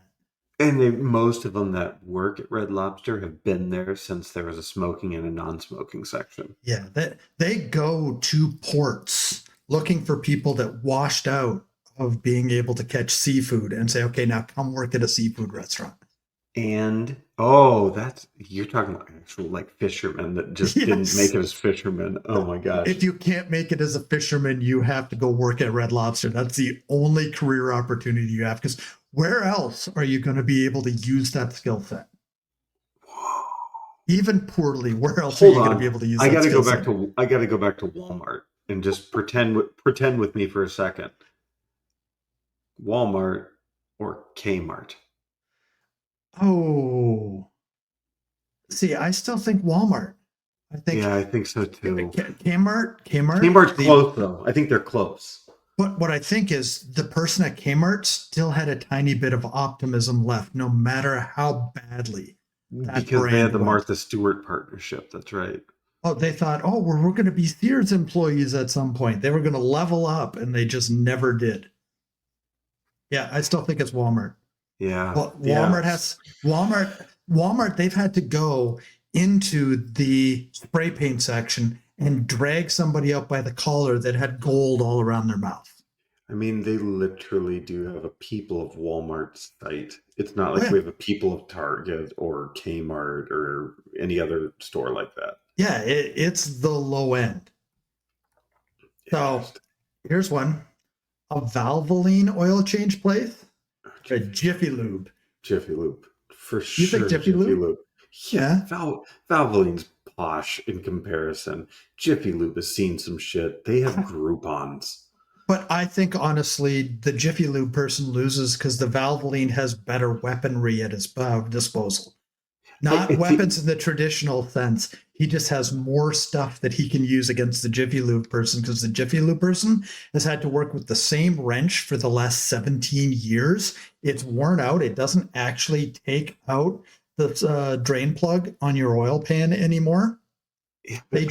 And most of them that work at Red Lobster have been there since there was a smoking and a non-smoking section. Yeah. They go to ports looking for people that washed out of being able to catch seafood and say, okay, now come work at a seafood restaurant. And you're talking about actual, like, fishermen that just didn't make it as fishermen. Oh my gosh. If you can't make it as a fisherman, you have to go work at Red Lobster. That's the only career opportunity you have, because where else are you going to be able to use that skill set? Whoa. Even poorly, where else are you going to be able to use that skill set? I got to go back to Walmart and just pretend with me for a second. Walmart or Kmart? Oh, see, I still think Walmart. I think so too. Kmart's close though. I think they're close. But what I think is the person at Kmart still had a tiny bit of optimism left, no matter how badly that because they had the went. Martha Stewart partnership. That's right. Oh, they thought, we're going to be Sears employees at some point. They were going to level up, and they just never did. Yeah, I still think it's Walmart. Yeah. Well, Walmart, they've had to go into the spray paint section and drag somebody up by the collar that had gold all around their mouth. I mean, they literally do have a People of Walmart site. It's not like we have a People of Target or Kmart or any other store like that. Yeah, it's the low end. So here's one. A Valvoline oil change place. A Jiffy Lube. Jiffy Lube. For sure. You think Jiffy Lube? Yeah. Valvoline's posh in comparison. Jiffy Lube has seen some shit. They have Groupons. But I think, honestly, the Jiffy Lube person loses because the Valvoline has better weaponry at his disposal. Not weapons in the traditional sense. He just has more stuff that he can use against the Jiffy Lube person, because the Jiffy Lube person has had to work with the same wrench for the last 17 years. It's worn out. It doesn't actually take out the drain plug on your oil pan anymore. They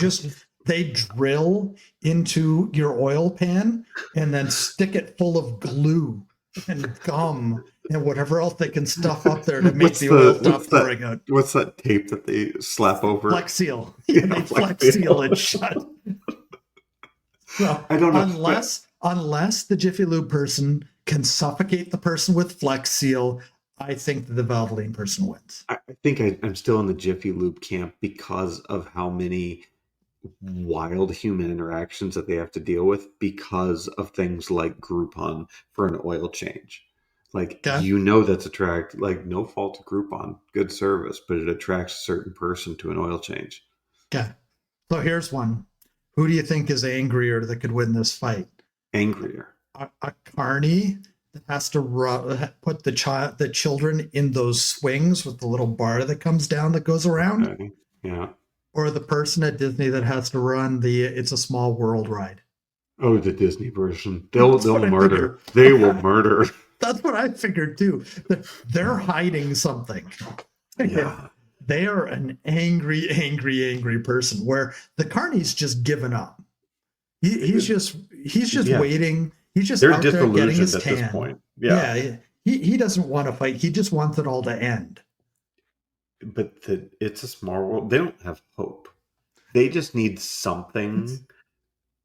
drill into your oil pan and then stick it full of glue and gum and whatever else they can stuff up there to make the oil stop pouring out. What's that tape that they slap over? Flex Seal. Yeah, they Flex Seal it shut. So, I don't know. Unless the Jiffy Lube person can suffocate the person with Flex Seal, I think the Valvoline person wins. I think I'm still in the Jiffy Lube camp because of how many wild human interactions that they have to deal with because of things like Groupon for an oil change. Like, Okay. that's like, no fault to Groupon, good service, but it attracts a certain person to an oil change. Okay. So here's one. Who do you think is angrier that could win this fight? Angrier. A carny that has to put the children in those swings with the little bar that comes down that goes around, Okay. Yeah. or the person at Disney that has to run the It's a Small World ride. Oh, the Disney version. They'll murder. Figured. They will murder. That's what I figured too. They're hiding something. Yeah. They are an angry, angry, angry person. Where the carny's just given up. He's just waiting. He's just They're out there getting his at tan. this point. Yeah. He doesn't want to fight. He just wants it all to end. But It's a Small World. They don't have hope. They just need something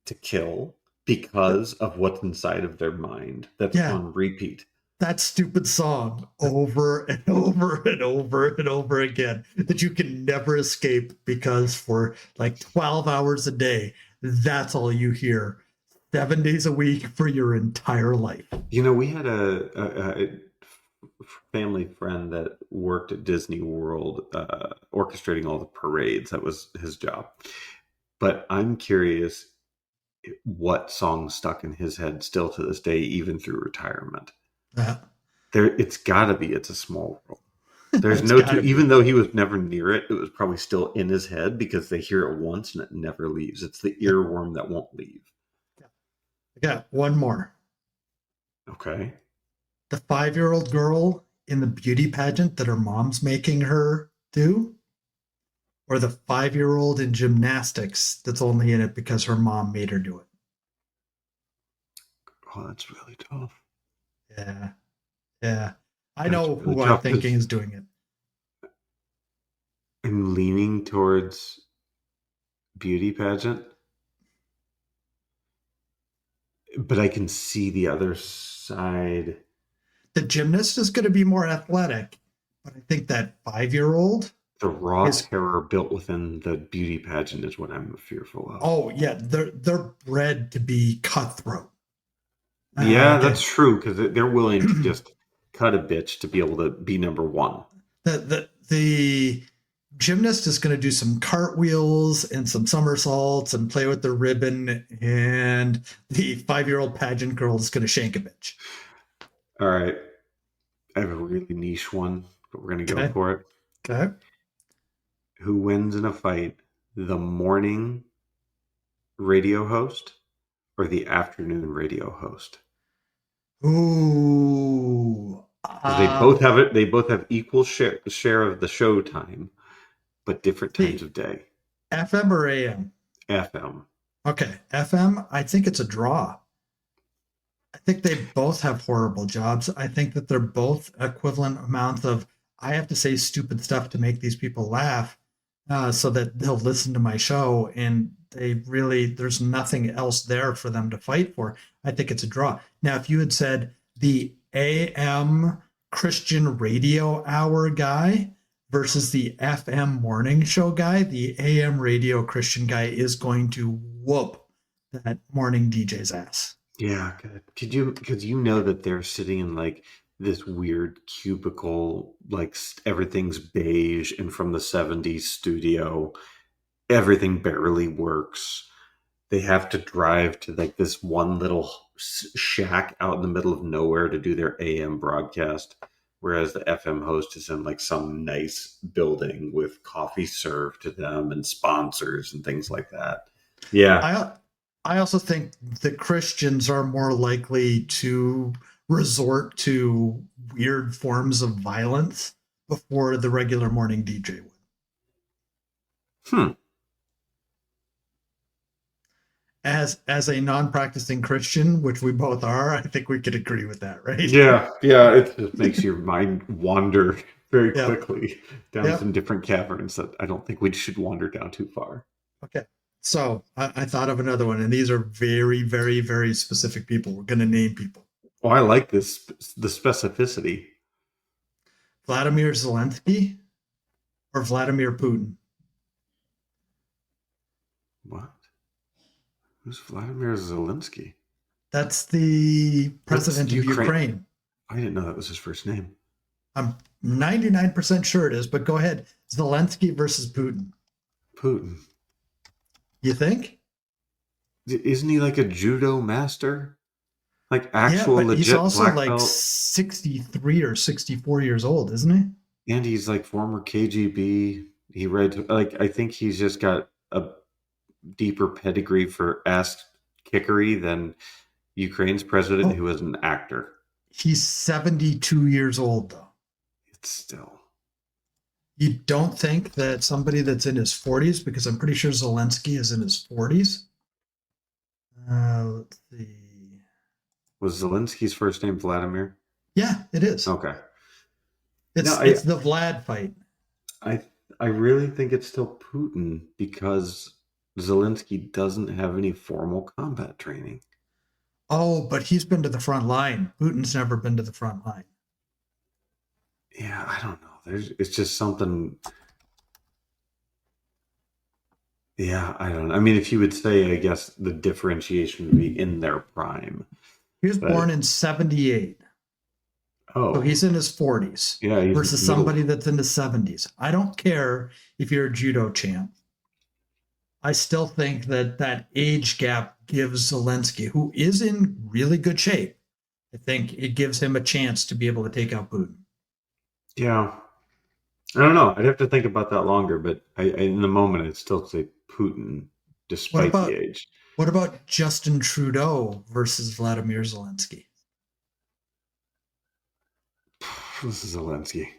to kill because of what's inside of their mind that's on repeat. That stupid song over and over and over and over again that you can never escape because for like 12 hours a day, that's all you hear 7 days a week for your entire life. We had a family friend that worked at Disney World, orchestrating all the parades. That was his job. But I'm curious what song stuck in his head still to this day, even through retirement. It's got to be It's a Small World. There's even though he was never near it, it was probably still in his head because they hear it once and it never leaves. It's the earworm that won't leave. I got one more. Okay. The 5-year-old girl in the beauty pageant that her mom's making her do, or the 5-year-old in gymnastics that's only in it because her mom made her do it. Oh, that's really tough. Yeah. I know who I'm thinking is doing it. I'm leaning towards beauty pageant, but I can see the other side. The gymnast is going to be more athletic, but I think that 5-year-old, the raw terror built within the beauty pageant is what I'm fearful of. Oh yeah, they're bred to be cutthroat. Yeah, that's true, because they're willing to just cut a bitch to be able to be number one. The gymnast is going to do some cartwheels and some somersaults and play with the ribbon, and the 5-year-old pageant girl is going to shank a bitch. All right. I have a really niche one, but we're going to go for it. Okay. Who wins in a fight, the morning radio host or the afternoon radio host? Ooh. They both have it. They both have equal share of the show time, but different times of day. FM or AM? FM. Okay. FM, I think it's a draw. I think they both have horrible jobs. I think that they're both equivalent amounts of, I have to say stupid stuff to make these people laugh so that they'll listen to my show. And there's nothing else there for them to fight for. I think it's a draw. Now, if you had said the AM Christian radio hour guy versus the FM morning show guy, the AM radio Christian guy is going to whoop that morning DJ's ass. Yeah, because you know that they're sitting in like this weird cubicle, like everything's beige and from the 70s studio, everything barely works. They have to drive to like this one little shack out in the middle of nowhere to do their AM broadcast, whereas the FM host is in like some nice building with coffee served to them and sponsors and things like that. Yeah. I also think the Christians are more likely to resort to weird forms of violence before the regular morning DJ would. As a non-practicing Christian, which we both are, I think we could agree with that, right? Yeah. It just makes your mind wander very quickly down some different caverns that I don't think we should wander down too far. Okay. So I thought of another one, and these are very, very, very specific people. We're going to name people. Oh, I like this, the specificity. Vladimir Zelensky or Vladimir Putin? What? Who's Vladimir Zelensky? That's the That's president of Ukraine. Ukraine. I didn't know that was his first name. I'm 99% sure it is, but go ahead. Zelensky versus Putin. Putin. You think? Isn't he like a judo master? Like Yeah, actual but he's legit also black like belt? 63 or 64 years old, isn't he? And he's like former KGB. He read, like, I think he's just got a deeper pedigree for ass kickery than Ukraine's president, Oh, who is an actor. he's 72 years old, though. It's still. You don't think that somebody that's in his 40s, because I'm pretty sure Zelensky is in his 40s. Let's see. Was Zelensky's first name Vladimir? Yeah, it is. Okay. It's the Vlad fight. I I really think it's still Putin because Zelensky doesn't have any formal combat training. Oh, but he's been to the front line. Putin's never been to the front line. Yeah, I don't know. It's just something. Yeah, I don't know. I mean, if you would say, I guess the differentiation would be in their prime. He was But born in 78. So oh, he's in his 40s yeah, he's versus somebody that's in the 70s. I don't care if you're a judo champ. I still think that that age gap gives Zelensky, who is in really good shape, I think it gives him a chance to be able to take out Putin. Yeah, I don't know. I'd have to think about that longer, but in the moment, I'd still say Putin, What despite the about age. what about Justin Trudeau versus Vladimir Zelensky? This is Zelensky.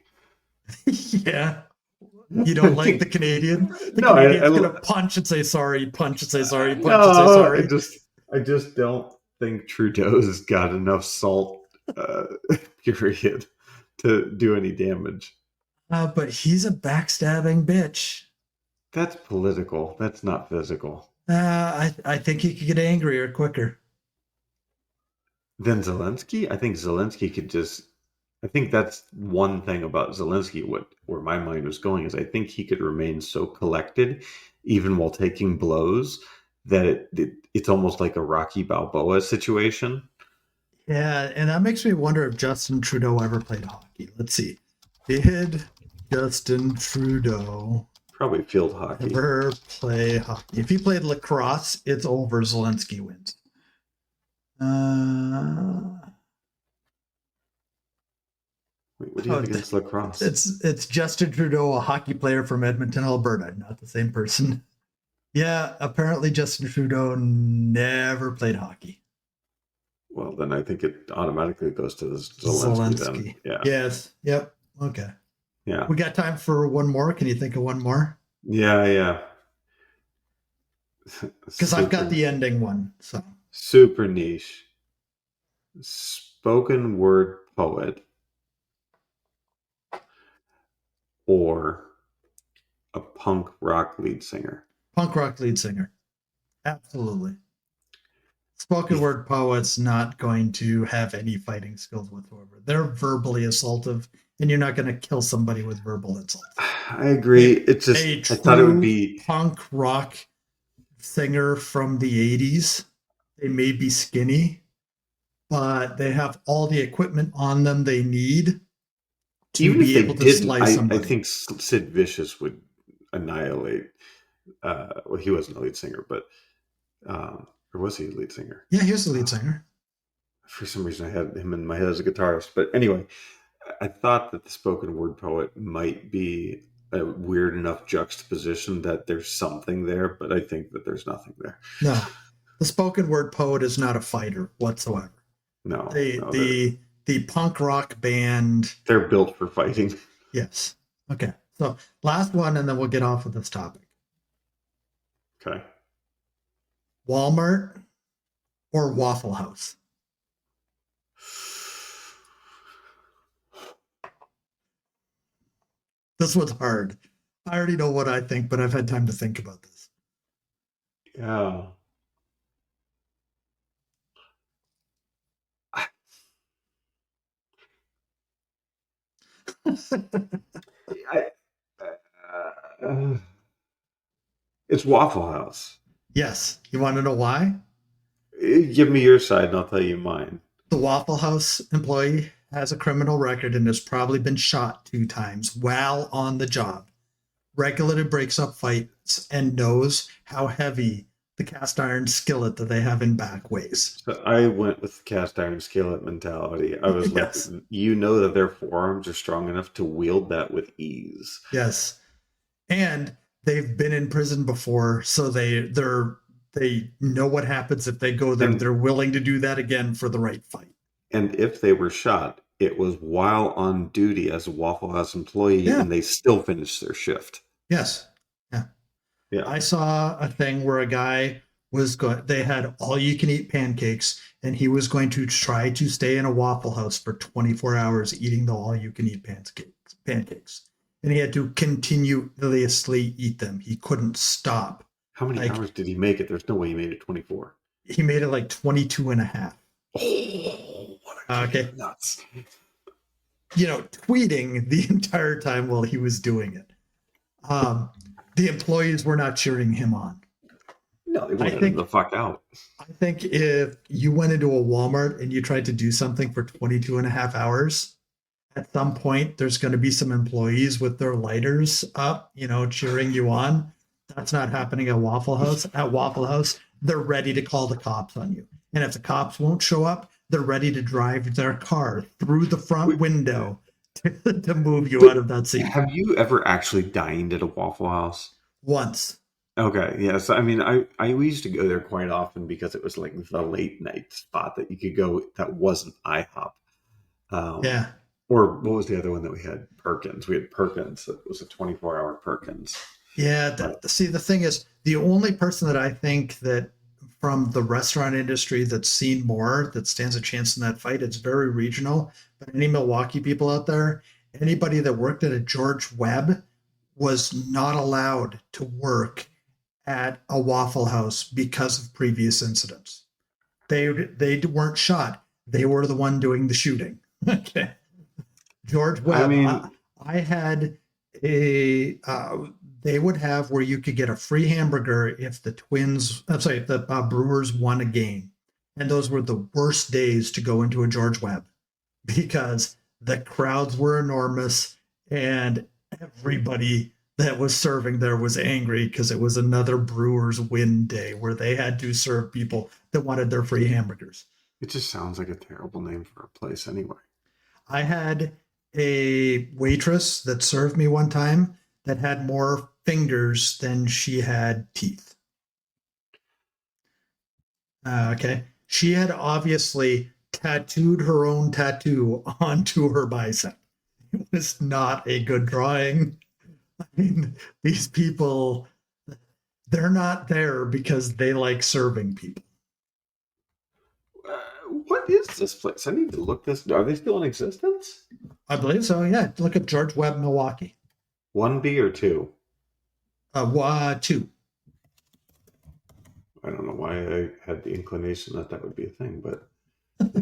Yeah. You don't like the Canadian? The No, Canadian's gonna punch and say sorry, punch and say sorry, punch and say no, sorry. I just don't think Trudeau's got enough salt, period, to do any damage. But he's a backstabbing bitch. That's political. That's not physical. I think he could get angrier quicker. Then Zelensky, I think Zelensky could just. I think that's one thing about Zelensky. Where my mind was going is, I think he could remain so collected, even while taking blows, that it's almost like a Rocky Balboa situation. Yeah, and that makes me wonder if Justin Trudeau ever played hockey. Let's see. Did Justin Trudeau Probably field hockey. ever play hockey? If he played lacrosse, it's over. Zelensky wins. Wait, what do you have against lacrosse? It's Justin Trudeau, a hockey player from Edmonton, Alberta, not the same person. Yeah, apparently Justin Trudeau never played hockey. Well, then I think it automatically goes to Zelensky. Then. Yeah. Yes. Yep. Okay. Yeah. We got time for one more. Can you think of one more? Yeah. Because I've got the ending one. So super niche. Spoken word poet or a punk rock lead singer. Punk rock lead singer. Absolutely. Spoken word poet's not going to have any fighting skills whatsoever. They're verbally assaultive, and you're not going to kill somebody with verbal insult. I agree. It's just, I thought it would be punk rock singer from the 80s. They may be skinny, but they have all the equipment on them they need to even be if able they to didn't, slice somebody. I think Sid Vicious would annihilate. Well, he wasn't a lead singer, but or was he a lead singer? Yeah, he was the lead singer. For some reason, I had him in my head as a guitarist. But anyway, I thought that the spoken word poet might be a weird enough juxtaposition that there's something there, but I think that there's nothing there. No, the spoken word poet is not a fighter whatsoever. No, the punk rock band. They're built for fighting. Yes. Okay. So last one, and then we'll get off of this topic. Okay. Walmart or Waffle House? This was hard. I already know what I think, but I've had time to think about this. Yeah. I, it's Waffle House. Yes. You want to know why? Give me your side and I'll tell you mine. The Waffle House employee has a criminal record and has probably been shot 2 times while on the job. Regularly breaks up fights and knows how heavy the cast iron skillet that they have in back weighs. So I went with the cast iron skillet mentality. I was like, Yes. you know that their forearms are strong enough to wield that with ease. Yes. And they've been in prison before, so they know what happens if they go there. And They're willing to do that again for the right fight. and if they were shot, it was while on duty as a Waffle House employee, Yeah. and they still finished their shift. Yes. Yeah. Yeah. I saw a thing where a guy was going, they had all you can eat pancakes, and he was going to try to stay in a Waffle House for 24 hours eating the all you can eat pancakes. And he had to continuously eat them. He couldn't stop. How many Like, hours did he make it? There's no way he made it 24. he made it like 22 and a half. Oh, what a kick Okay. of nuts. Tweeting the entire time while he was doing it. The employees were not cheering him on. No, they wanted him the fuck out. I think if you went into a Walmart and you tried to do something for 22 and a half hours, at some point there's going to be some employees with their lighters up, cheering you on. That's not happening at Waffle House. At Waffle House, they're ready to call the cops on you. And if the cops won't show up, they're ready to drive their car through the front window to move you out of that seat. Have you ever actually dined at a Waffle House? Once. Okay, yes. I mean, I used to go there quite often because it was like the late night spot that you could go that wasn't IHOP. Yeah. Or what was the other one that we had? Perkins. We had Perkins. It was a 24-hour Perkins. Yeah. See, the thing is, the only person that I think that from the restaurant industry that's seen more, that stands a chance in that fight, it's very regional. But any Milwaukee people out there, anybody that worked at a George Webb was not allowed to work at a Waffle House because of previous incidents. They weren't shot. They were the one doing the shooting. Okay. George Webb. I mean, I had they would have where you could get a free hamburger if the Brewers won a game. And those were the worst days to go into a George Webb because the crowds were enormous and everybody that was serving there was angry because it was another Brewers win day where they had to serve people that wanted their free hamburgers. it just sounds like a terrible name for a place anyway. I had a waitress that served me one time that had more fingers than she had teeth. Okay. She had obviously tattooed her own tattoo onto her bicep. It was not a good drawing. I mean, these people, they're not there because they like serving people. What is this place? I need to look this. Are they still in existence? I believe so. Yeah. Look at George Webb, Milwaukee. 1B or 2? 2. I don't know why I had the inclination that would be a thing, but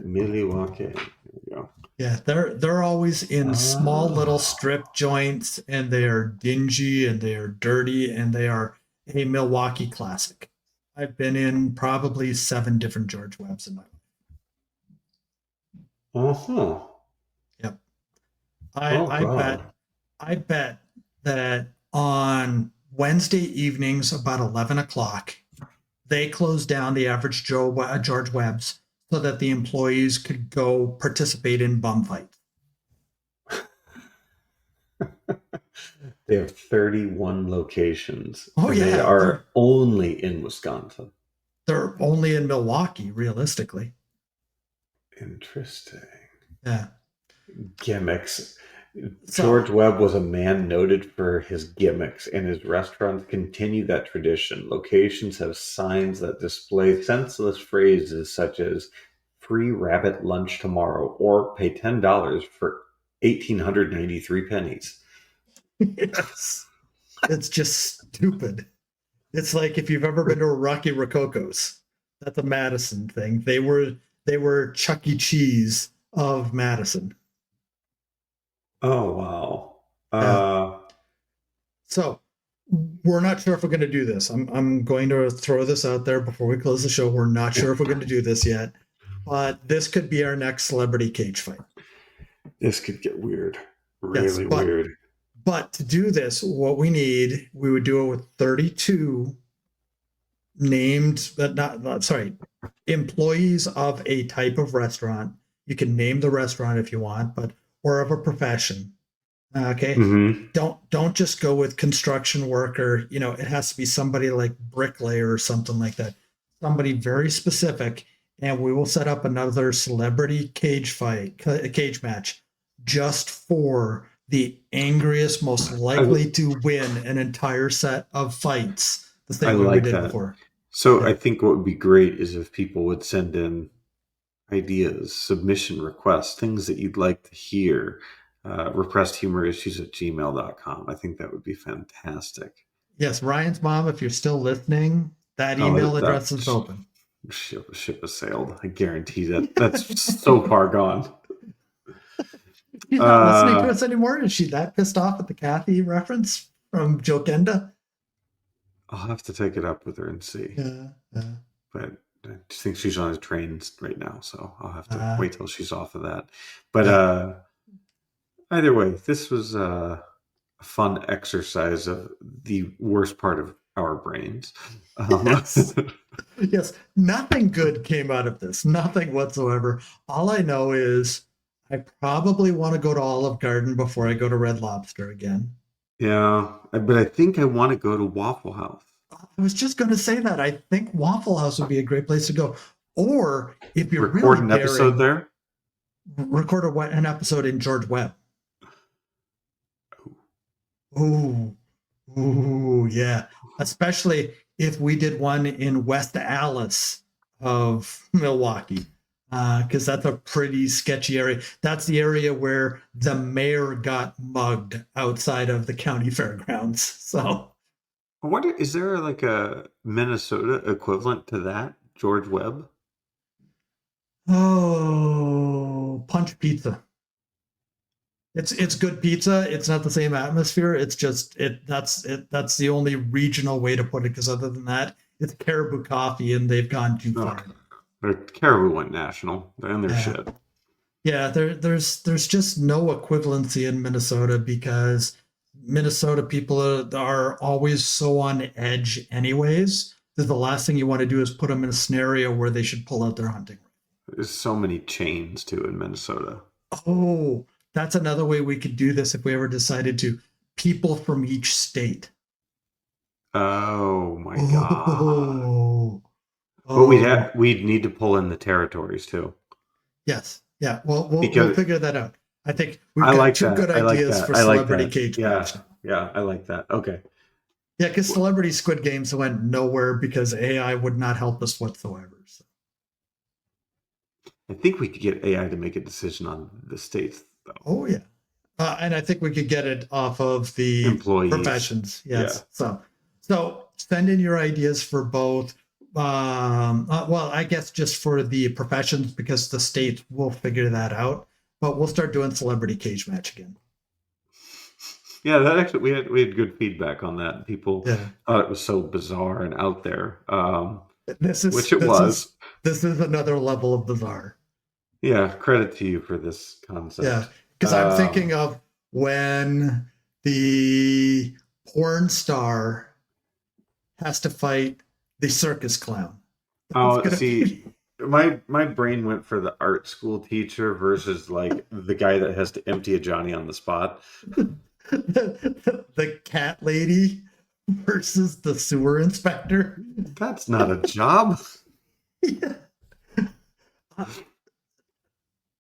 Milwaukee. Here we go. Yeah, they're always in small little strip joints, and they are dingy and they are dirty, and they are a Milwaukee classic. I've been in probably 7 different George Webbs in my life. Uh-huh. Yep. Oh, I bet that on Wednesday evenings about 11 o'clock, they closed down the average George Webb's so that the employees could go participate in bum fights. They have 31 locations. Oh, and yeah. They are only in Wisconsin. They're only in Milwaukee, realistically. Interesting. Yeah. Gimmicks. George Webb was a man noted for his gimmicks, and his restaurants continue that tradition. Locations have signs that display senseless phrases such as free rabbit lunch tomorrow or pay $10 for 1,893 pennies. Yes. It's just stupid. It's like if you've ever been to a Rocky Rococo's, that's a Madison thing. They were Chuck E. Cheese of Madison. Oh wow. Yeah. Uh, So we're not sure if we're going to do this. I'm going to throw this out there before we close the show. We're not sure if we're going to do this yet, but this could be our next celebrity cage fight. this could get weird. Yes, Really weird. but to do this, what we would do it with 32 named, not sorry, employees of a type of restaurant. You can name the restaurant if you want, but or of a profession. Okay. Mm-hmm. Don't just go with construction worker. You know, it has to be somebody like bricklayer or something like that. Somebody very specific. And we will set up another celebrity cage match just for the angriest, most I, likely to win an entire set of fights the I same way we like did that. before. So Yeah. I think what would be great is if people would send in ideas, submission requests, things that you'd like to hear. RepressedHumorIssues at gmail.com. I think that would be fantastic. Yes, Ryan's mom, if you're still listening, that Oh, email that address is open. ship has sailed. I guarantee that. That's so far gone. She's not listening to Uh, us anymore. Is she that pissed off at the Kathy reference from Jokenda? I'll have to take it up with her and see. Yeah. But I just think she's on a train right now, so I'll have to Uh, wait till she's off of that. But yeah. either way, this was a fun exercise of the worst part of our brains. Yes. Yes. Nothing good came out of this. Nothing whatsoever. All I know is I probably want to go to Olive Garden before I go to Red Lobster again. Yeah, but I think I want to go to Waffle House. I was just going to say that. I think Waffle House would be a great place to go. Or if you're Record really an episode daring, there. record an episode in George Webb. Ooh, ooh, yeah. Especially if we did one in West Allis of Milwaukee, because that's a pretty sketchy area. That's the area where the mayor got mugged outside of the county fairgrounds. So, I wonder, is there like a Minnesota equivalent to that? George Webb? oh, Punch Pizza. It's good pizza. It's not the same atmosphere. It's just it. That's it. That's the only regional way to put it. Because other than that, it's Caribou Coffee, and they've gone too Oh, far. their Caribou went national. They're in their Yeah. shit. Yeah, there's just no equivalency in Minnesota because Minnesota people are always so on edge anyways that the last thing you want to do is put them in a scenario where they should pull out their hunting. There's so many chains too in Minnesota. Oh, that's another way we could do this if we ever decided to. People from each state. Oh my god! Oh, But oh, we'd need to pull in the territories too, yes, yeah. Well, we'll because figure that out. I think we've I got like two that. good I like ideas that. for I like celebrity that. cage Yeah, match. yeah, I like that. Okay. Yeah, because Celebrity Squid Games went nowhere because AI would not help us whatsoever. So. I think we could get AI to make a decision on the states though. Oh yeah, and I think we could get it off of the Employees. professions. Yeah. Yes. So send in your ideas for both. Well, I guess just for the professions because the states will figure that out. But we'll start doing Celebrity Cage Match again. Yeah, that actually we had good feedback on that. People Yeah. thought it was so bizarre and out there, This is which it this is was. this is another level of bizarre. Yeah, credit to you for this Yeah, concept. because I'm thinking of when the porn star has to fight the circus clown. That's Oh, gonna see, be my brain went for the art school teacher versus like the guy that has to empty a Johnny on the spot. the cat lady versus the sewer inspector. That's not a job. Yeah.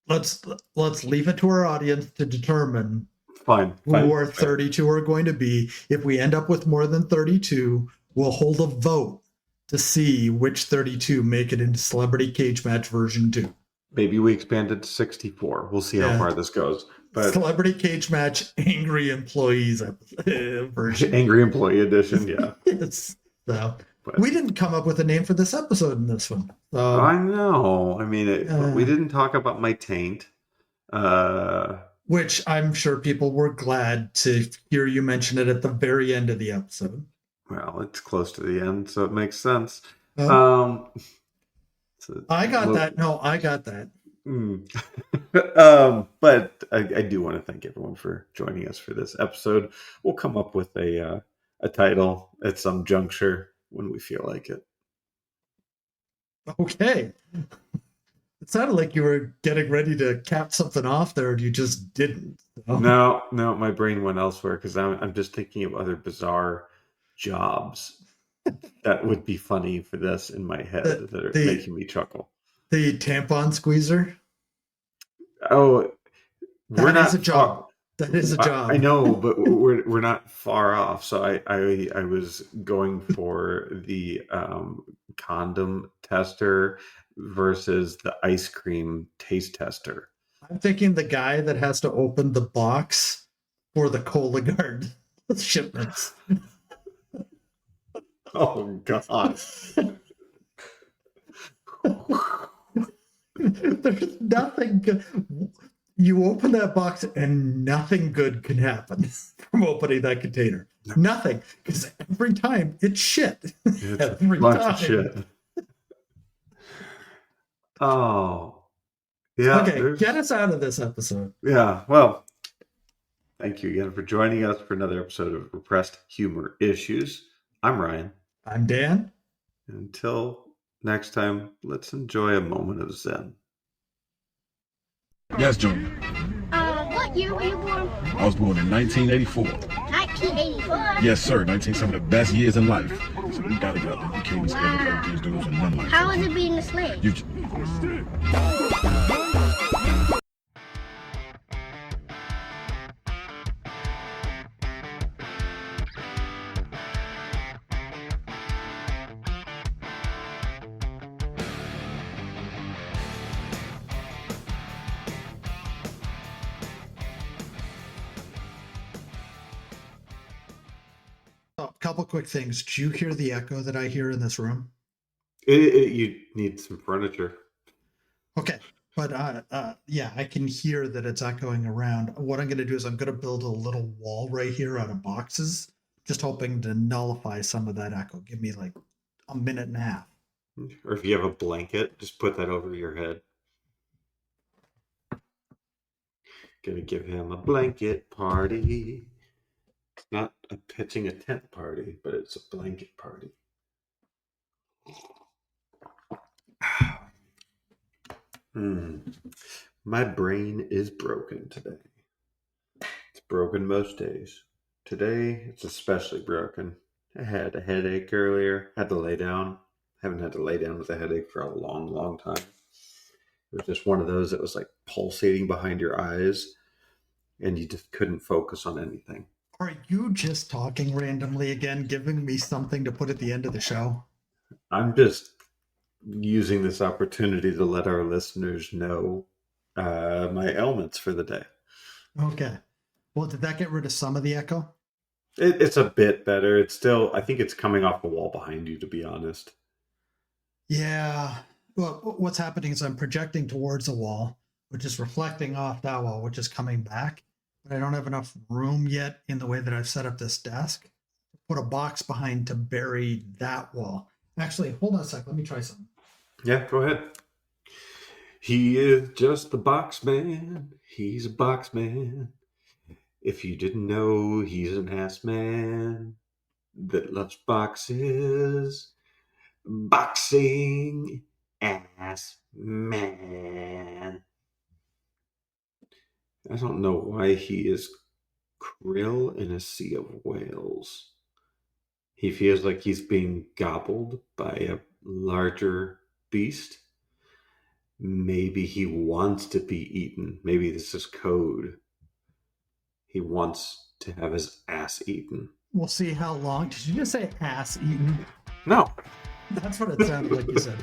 Let's leave it to our audience to determine Fine, who fine. our 32 are going to be. If we end up with more than 32, we'll hold a vote to see which 32 make it into Celebrity Cage Match version 2. Maybe we expand it to 64. We'll see how Yeah. far this goes. But Celebrity Cage Match Angry Employees version. Angry Employee Edition, yeah. Yes. So But we didn't come up with a name for this episode in this one. I know. I mean, but we Uh, didn't talk about my taint. which I'm sure people were glad to hear you mention it at the very end of the episode. Well, it's close to the end, so it makes sense. Oh, Um, so, I got that. No, I got that. Mm. But I do want to thank everyone for joining us for this episode. We'll come up with a title at some juncture when we feel like it. Okay. It sounded like you were getting ready to cap something off there, and you just didn't. So. No, my brain went elsewhere because I'm just thinking of other bizarre jobs that would be funny for this in my head The, that are the making me chuckle. the tampon squeezer. Oh, we're That is a not job. far. That is a I job. know, but we're not far off. So I was going for the condom tester versus the ice cream taste tester. I'm thinking the guy that has to open the box for the Cologuard shipments. Oh God! There's nothing good. You open that box and nothing good can happen from opening that container. Nothing. Because every time it's shit. It's Every a bunch time. of shit. Oh, yeah. Okay, get us out of this episode. Yeah. Well, thank you again for joining us for another episode of Repressed Humor Issues. I'm Ryan. I'm Dan. Until next time, let's enjoy a moment of Zen. Yes, Junior. What year were you born? I was born in 1984. 1984. Yes, sir. 19, some of the best years in life. So we gotta get up there. You can't be scared of these dudes and none like How that. was it being a slave? You... A couple quick things. Do you hear the echo that I hear in this room? You need some furniture. Okay. But yeah, I can hear that it's echoing around. What I'm going to do is I'm going to build a little wall right here out of boxes, just hoping to nullify some of that echo. Give me like a minute and a half. Or if you have a blanket, just put that over your head. Gonna give him a blanket party. It's not a pitching a tent party, but it's a blanket party. My brain is broken today. It's broken most days. Today, it's especially broken. I had a headache earlier. Had to lay down. Haven't had to lay down with a headache for a long, long time. It was just one of those that was like pulsating behind your eyes, and you just couldn't focus on anything. Are you just talking randomly again, giving me something to put at the end of the show? I'm just using this opportunity to let our listeners know my ailments for the day. Okay. Well, did that get rid of some of the echo? It's a bit better. It's still, I think it's coming off the wall behind you, to be honest. Yeah. Well, what's happening is I'm projecting towards a wall, which is reflecting off that wall, which is coming back. But I don't have enough room yet in the way that I've set up this desk to put a box behind to bury that wall. Actually, hold on a sec. Let me try something. Yeah, go ahead. He is just the box man. He's a box man. If you didn't know, he's an ass man that loves boxes. Boxing ass man. I don't know why he is krill in a sea of whales. He feels like he's being gobbled by a larger beast. Maybe he wants to be eaten. Maybe this is code. He wants to have his ass eaten. We'll see how long. Did you just say ass eaten? No. That's what it sounded like you said.